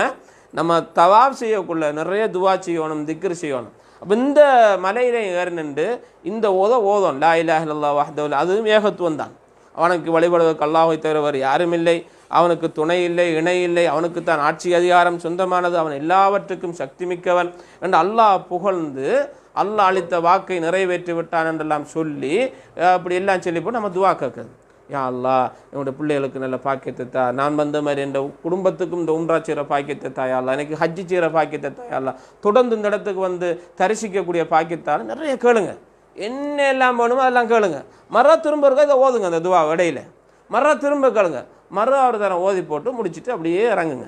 S1: நம்ம தவாப் செய்யக்குள்ள நிறைய துவா செய்யணும், திக்ர் செய்யணும். அப்போ இந்த மலையில ஏறி நின்று இந்த ஓதம் லா இலாஹ இல்லல்லாஹு வஹ்தஹு, அதுவும் ஏகத்துவம் தான். அவனுக்கு வழிபடுவதற்கு அல்லாஹ்வை தவிர யாரும் இல்லை, அவனுக்கு துணை இல்லை, இணை இல்லை, அவனுக்கு தான் ஆட்சி அதிகாரம் சொந்தமானது, அவன் எல்லாவற்றுக்கும் சக்தி மிக்கவன் என்று அல்லாஹ் புகழ்ந்து அல்லாஹ் அளித்த வாக்கை நிறைவேற்றி விட்டான் என்றெல்லாம் சொல்லி அப்படி எல்லாம் சொல்லி போட்டு நம்ம துவா கேட்குறது. யா அல்லாஹ் என்னுடைய பிள்ளைகளுக்கு நல்ல பாக்கியத்தை தா, நான் வந்த மாதிரி என்ற குடும்பத்துக்கும் இந்த உம்ரா செய்கிற பாக்கியத்தை தாயா அல்லா, எனக்கு ஹஜ்ஜி செய்கிற பாக்கியத்தை தாயா அல்லா, தொடர்ந்து இந்த இடத்துக்கு வந்து தரிசிக்கக்கூடிய பாக்கியத்தால் நிறைய கேளுங்க, என்ன எல்லாம் வேணுமோ அதெல்லாம் கேளுங்க. திரும்ப இருக்க இதை ஓதுங்க, அந்த துவா இடையில திரும்ப கேளுங்க. ஒரு தரம் ஓதி போட்டு முடிச்சுட்டு அப்படியே இறங்குங்க.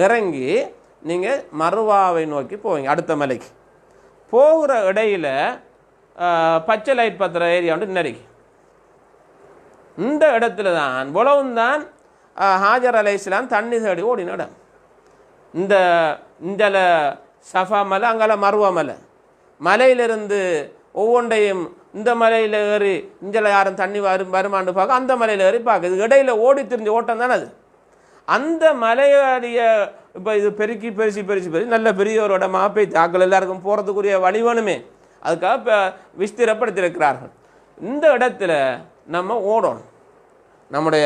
S1: இறங்கி நீங்கள் மருவாவை நோக்கி போவீங்க. அடுத்த மலைக்கு போகிற இடையில பச்சை லைட் பத்திர ஏரியா வந்து நெருக்கி இந்த இடத்துல தான் புலவும் தான் ஹாஜர் அலைஹிஸ்ஸலாம் தண்ணி தேடி ஓடின இடம். இந்த சஃபா மலை, அங்கால மருவா மலை. மலையிலிருந்து ஒவ்வொன்றையும் இந்த மலையில் ஏறி இஞ்சல யாரும் தண்ணி வருமானு பார்க்க, அந்த மலையில் ஏறி பார்க்க, இது இடையில ஓடி திரிஞ்ச ஓட்டம் தானே அது. அந்த மலையாடிய இப்போ இது பெருசி நல்ல பெரிய ஒரு இடமாக போய் தாக்கல் எல்லாருக்கும் போகிறதுக்குரிய வழி வேணுமே, அதுக்காக இப்போ விஸ்திரப்படுத்தியிருக்கிறார்கள். இந்த இடத்துல நம்ம ஓடணும், நம்முடைய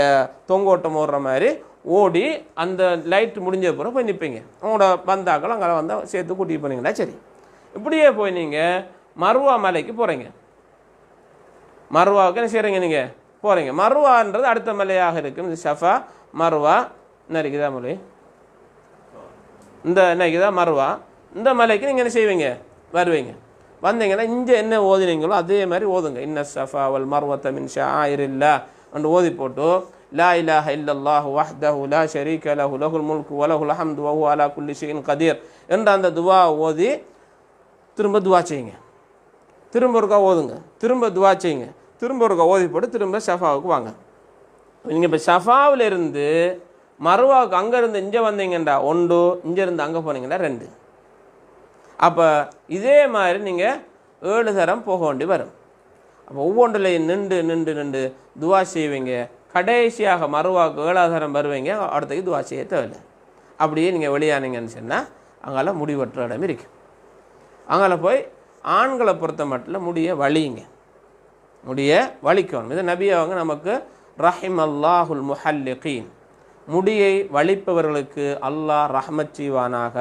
S1: தொங்கோட்டம் ஓடுற மாதிரி ஓடி அந்த லைட் முடிஞ்ச பிறகு போய் நிற்பீங்க. உங்களோட வந்தாக்கள் அங்கே வந்தால் சேர்த்து கூட்டிகிட்டு போனீங்கன்னா சரி. இப்படியே போய் நீங்கள் மருவா மலைக்கு போகிறீங்க. மருவாவுக்கு என்ன செய்கிறீங்க, நீங்கள் போகிறீங்க. மருவான்றது அடுத்த மலையாக இருக்குது. இந்த ஷஃபா மருவா என்ன இருக்குதா மொழி, இந்த என்ன இருக்குதா மருவா. இந்த மலைக்கு நீங்கள் என்ன செய்வீங்க, வருவீங்க. வந்தீங்கன்னா இங்கே என்ன ஓதினீங்களோ அதே மாதிரி ஓதுங்க. இன்ன ஸஃபா வல் மர்வத மின் ஷஆயிரில்லாஹ் என்று ஓதி போட்டு லா இலாஹ இல்லல்லாஹு வஹ்தஹு லா ஷரீக லஹு லஹுல் முல்கு வ லஹுல் ஹம்து வ ஹுவ அலா குல்லி ஷைஇன் கதீர் என்ற அந்த துவா ஓதி திரும்ப துவா செய்யுங்க. திரும்ப ஒருக்கா ஓதுங்க, திரும்ப துவா செய்யுங்க, திரும்ப ஒருக்கா ஓதி போட்டு திரும்ப ஷஃபாவுக்கு வாங்க. நீங்கள் இப்போ ஷஃபாவில் இருந்து மருவாவுக்கு அங்கேருந்து இங்கே வந்தீங்கண்டா 1, இங்கேருந்து அங்கே போனீங்கன்னா 2. அப்போ இதே மாதிரி நீங்கள் 7 தரம் போக வேண்டி வரும். அப்போ ஒவ்வொன்றிலையும் நின்று நின்று நின்று துவா செய்வீங்க. கடைசியாக மருவாவுக்கு 7வது தரம் வருவீங்க. அடுத்தது துவா செய்ய தேவையில்லை. அப்படியே நீங்கள் வெளியானீங்கன்னு சொன்னால் அங்கால முடிவற்ற இடம் இருக்கு. அங்கால போய் ஆண்களை பொறுத்த மட்டும் முடிய வலிங்க, முடிய வலிக்கணும். இது நபி அவங்க நமக்கு ரஹிம் அல்லாஹுல் முஹல்லிகீன், முடியை வலிப்பவர்களுக்கு அல்லாஹ் ரஹ்மத் செய்வானாக,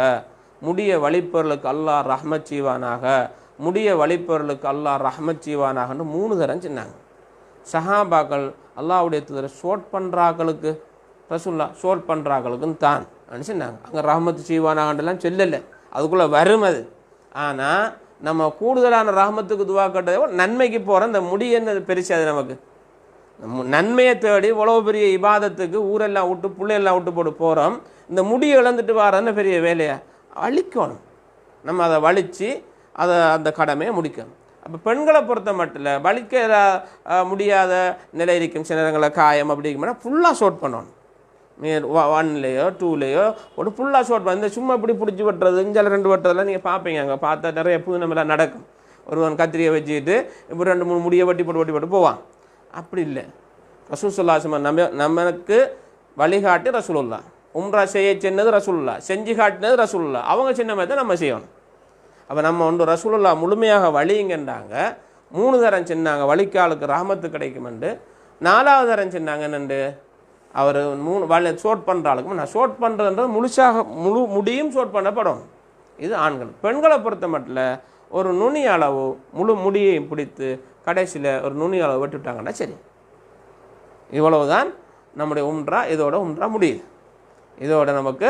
S1: முடிய வலிப்பவர்களுக்கு அல்லாஹ் ரஹ்மத் செய்வானாக, முடிய வலிப்பவர்களுக்கு அல்லாஹ் ரஹ்மத் செய்வானாகன்னு 3 தரம் சொன்னாங்க. சஹாபாக்கள் அல்லாஹ்வுடைய தூதரை ஷோட் பண்ணுறாக்களுக்கு ரசூல்லா ஷோட் பண்ணுறாக்களுக்குன்னு தான் சொன்னாங்க. அங்கே ரஹ்மத் செய்வானாகன்றெல்லாம் சொல்லலை, அதுக்குள்ளே வரும் அது. ஆனால் நம்ம கூடுதலான ரஹ்மத்துக்கு துவா கட்டதை நன்மைக்கு போகிறோம். இந்த முடி என்ன பெருசு, அது நமக்கு நன்மையை தேடி இவ்வளோ பெரிய இபாதத்துக்கு ஊரெல்லாம் விட்டு பிள்ளையெல்லாம் விட்டு போட்டு போகிறோம். இந்த முடியை இழந்துட்டு வர்றதுன்னு பெரிய வேலையை அழிக்கணும். நம்ம அதை வலித்து அதை அந்த கடமையை முடிக்கணும். அப்போ பெண்களை பொறுத்த மட்டும் இல்லை, வலிக்க முடியாத நிலை இருக்கும். சில நேரங்களில் காயம் அப்படிங்கிற ஃபுல்லாக ஷோட் பண்ணணும். 1லேயோ 2லேயோ ஒரு ஃபுல்லாக ஷோட் பண்ண. இந்த சும்மா இப்படி பிடிச்சி வெட்டுறது, இஞ்சால 2 வெட்டுறதெல்லாம் நீங்கள் பார்ப்பீங்க. அங்கே பார்த்தா நிறைய நம்மளாம் நடக்கும். ஒருவன் கத்திரியை வச்சுக்கிட்டு இப்போ 2-3 முடியை வெட்டி போட்டு போவான். அப்படி இல்லை. ரசூல் ஸல்லல்லாஹு அலைஹி வஸல்லம் நமக்கு வழிகாட்டி ரசூலுல்லாஹ். உம்ரா செய்ய சொன்னது ரசூலுல்லாஹ், செஞ்சு காட்டினது ரசூலுல்லாஹ். அவங்க சின்ன மாதிரி தான் நம்ம செய்யணும். அப்போ நம்ம ரசூலுல்லாஹ் முழுமையாக வழிங்கன்றாங்க. 3 தரம் சொன்னாங்க வழிக்காலுக்கு ரஹமத்து கிடைக்குமெண்டு. 4வது தரம் சொன்னாங்க என்னண்டு, அவர் 3 ஷோட் பண்ணுற ஆளுக்கு நான் ஷோட் பண்ணுறதுன்றது முழு முடியும் ஷோட் பண்ணப்படும். இது ஆண்கள். பெண்களை பொறுத்த மட்டும் ஒரு நுனி அளவு முழு முடியையும் பிடித்து கடைசியில் ஒரு நுனி அளவு விட்டுவிட்டாங்கன்னா சரி. இவ்வளவுதான் நம்முடைய உம்ரா. இதோட உம்ரா முடியுது. இதோட நமக்கு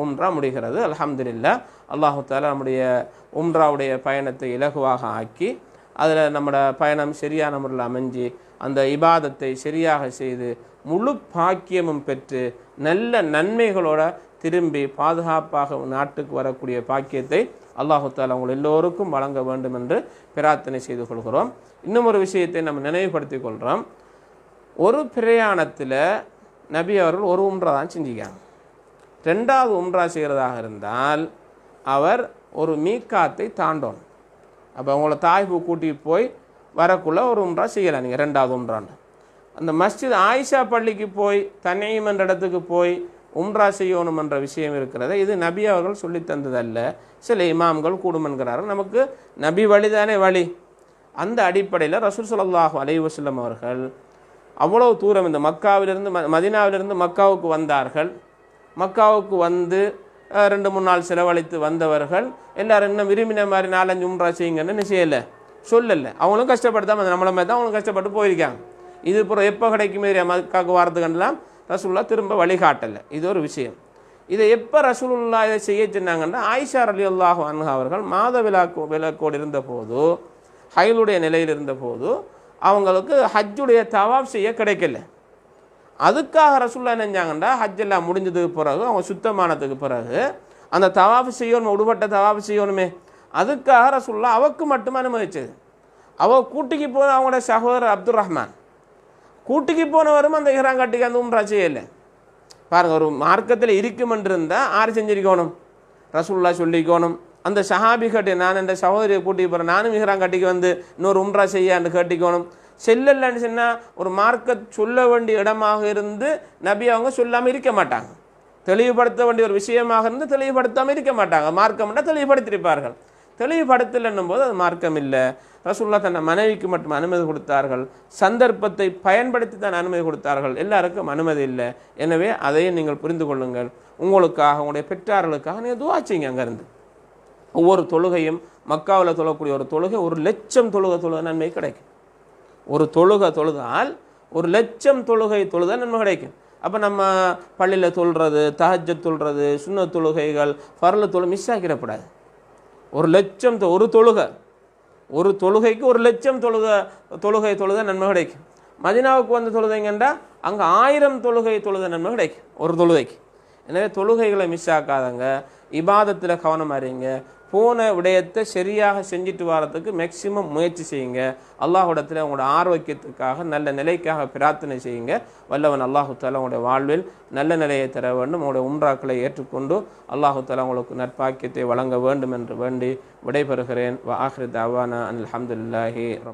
S1: உம்ரா முடிகிறது. அல்ஹம்துலில்லாஹ். அல்லாஹு தஆலா நம்முடைய உம்ராவுடைய பயணத்தை இலகுவாக ஆக்கி அதில் நம்மளோட பயணம் சரியான முறையில் அமைஞ்சு அந்த இபாதத்தை சரியாக செய்து முழு பாக்கியமும் பெற்று நல்ல நன்மைகளோட திரும்பி பாதுகாப்பாக நாட்டுக்கு வரக்கூடிய பாக்கியத்தை அல்லாஹு தஆலா உங்கள் எல்லோருக்கும் வழங்க வேண்டும் என்று பிரார்த்தனை செய்து கொள்கிறோம். இன்னும் ஒரு விஷயத்தை நம்ம நினைவுபடுத்திக் கொள்கிறோம். ஒரு பிரயாணத்தில் நபி அவர்கள் ஒரு உம்ரா தான் செஞ்சுக்காங்க. 2வது உம்ரா செய்கிறதாக இருந்தால் அவர் ஒரு மீக்காத்தை தாண்டணும். அப்போ அவங்கள தாய்பு கூட்டிகிட்டு போய் வரக்குள்ளே ஒரு உம்ரா செய்யலாம். நீங்கள் 2வது உம்ரான்னு அந்த மஸ்ஜித் ஆயிஷா பள்ளிக்கு போய் தனீம் என்ற இடத்துக்கு போய் உம்ரா செய்யணும் என்ற விஷயம் இருக்கிறது. இது நபி அவர்கள் சொல்லி தந்ததல்ல, சில இமாம்கள் கூடுமென்கிறார்கள். நமக்கு நபி வழிதானே வழி. அந்த அடிப்படையில் ரசூல் ஸல்லல்லாஹு அலைஹி வஸல்லம் அவர்கள் அவ்வளவு தூரம் இந்த மக்காவிலிருந்து மதீனாவிலிருந்து மக்காவுக்கு வந்தார்கள். மக்காவுக்கு வந்து 2-3 நாள் செலவழித்து வந்தவர்கள் எல்லாரும் இன்னும் விரும்பின மாதிரி 4-5 உம்ரா செய்யுங்கன்னு செய்யலை, சொல்லலை. அவங்களும் கஷ்டப்பட்டு நம்மள மாதிரி தான் அவங்களும் கஷ்டப்பட்டு போயிருக்காங்க. இது இப்போ எப்போ கிடைக்குமே மக்காவுக்கு வாரத்துக்கெல்லாம் ரசூலுல்லாஹ் திரும்ப வழிகாட்டலை. இது ஒரு விஷயம். இதை எப்போ ரசூலுல்லாஹ் இதை செய்ய சொன்னாங்கன்னா, ஆயிஷா ரலியல்லாஹு அன்ஹா அவர்கள் மாத விலக்கோடு இருந்தபோது, ஹைலுடைய நிலையில் இருந்தபோது அவங்களுக்கு ஹஜ்ஜுடைய தவாப் செய்ய கிடைக்கல. அதுக்காக ரசூலுல்லாஹ் என்ன செஞ்சாங்கன்னா, ஹஜ் எல்லாம் முடிஞ்சதுக்கு பிறகு அவங்க சுத்தமானதுக்கு பிறகு அந்த தவாப் செய்யணும், உடுபட்ட தவாப் செய்யணுமே, அதுக்காக ரசூலுல்லாஹ் அவக்கு மட்டும் அனுமதிச்சது. அவள் கூட்டிக்கு போன அவங்களோட சகோதரர் அப்துல் ரஹ்மான் கூட்டிக்கு போனவரும் அந்த இஹ்ராம் அந்த உம்ரா செய்யலை. பாருங்கள், ஒரு மார்க்கத்தில் இருக்குமென்று இருந்தால் ஆறு செஞ்சிருக்கணும், ரசூலுல்லாஹ் சொல்லிக்கணும். அந்த சஹாபி கட்டி நான் என் சகோதரியை கூட்டிக்கு போகிறேன், நானும் இஹ்ராம் கட்டிக்கு வந்து இன்னொரு உம்ரா செய்யான்னு கேட்டிக்கணும். செல்லலன்னு சொன்னால் ஒரு மார்க்க சொல்ல வேண்டிய இடமாக இருந்து நபி அவங்க சொல்லாமல் இருக்க மாட்டாங்க. தெளிவுபடுத்த வேண்டிய ஒரு விஷயமாக இருந்து தெளிவுபடுத்தாமல் இருக்க மாட்டாங்க. மார்க்கம்னா தெளிவுபடுத்தியிருப்பார்கள். தெளிவுபடுத்தலைன்னும் போது அது மார்க்கம் இல்லை. ரசூலுல்லாஹ் தன்னை மனைவிக்கு மட்டும் அனுமதி கொடுத்தார்கள். சந்தர்ப்பத்தை பயன்படுத்தி தான் அனுமதி கொடுத்தார்கள். எல்லாருக்கும் அனுமதி இல்லை. எனவே அதையும் நீங்கள் புரிந்து கொள்ளுங்கள். உங்களுக்காக, உங்களுடைய பெற்றார்களுக்காக நீங்கள் துஆ செய்யுங்க. அங்கேருந்து ஒவ்வொரு தொழுகையும் மக்காவில் தொழக்கூடிய ஒரு தொழுகை 1,00,000 தொழுகை நன்மை கிடைக்கும். ஒரு தொழுகை தொழுதால் 1,00,000 தொழுகை தொழுத நன்மை கிடைக்கும். அப்போ நம்ம பள்ளியில் தொழுறது, தஹஜ்ஜத் தொழுறது, சுன்னத் தொழுகைகள், ஃபர்லு தொழு மிஸ் ஆக்கிடக்கூடாது. 1,00,000 ஒரு தொழுகைக்கு 1,00,000 தொழுகை நன்மை கிடைக்கும். மதீனாவுக்கு வந்து தொழுதைங்கண்டா அங்கே 1000 தொழுகை தொழுத நன்மை கிடைக்கும் ஒரு தொழுகைக்கு. எனவே தொழுகைகளை மிஸ் ஆக்காதங்க, இபாதத்தில் கவனம் அறிங்க, போன விடயத்தை சரியாக செஞ்சுட்டு வரத்துக்கு மேக்சிமம் முயற்சி செய்யுங்க. அல்லாஹ்விடத்தில் உங்களோட ஆரோக்கியத்துக்காக நல்ல நிலைக்காக பிரார்த்தனை செய்யுங்க. வல்லவன் அல்லாஹு தஆலா உங்களுடைய வாழ்வில் நல்ல நிலையை தர வேண்டும். உங்களுடைய உம்ராக்களை ஏற்றுக்கொண்டு அல்லாஹு தஆலா உங்களுக்கு நற்பாக்கியத்தை வழங்க வேண்டும் என்று வேண்டி விடைபெறுகிறேன். வ ஆஹிரு தஅவானா அல்ஹம்துலில்லாஹி.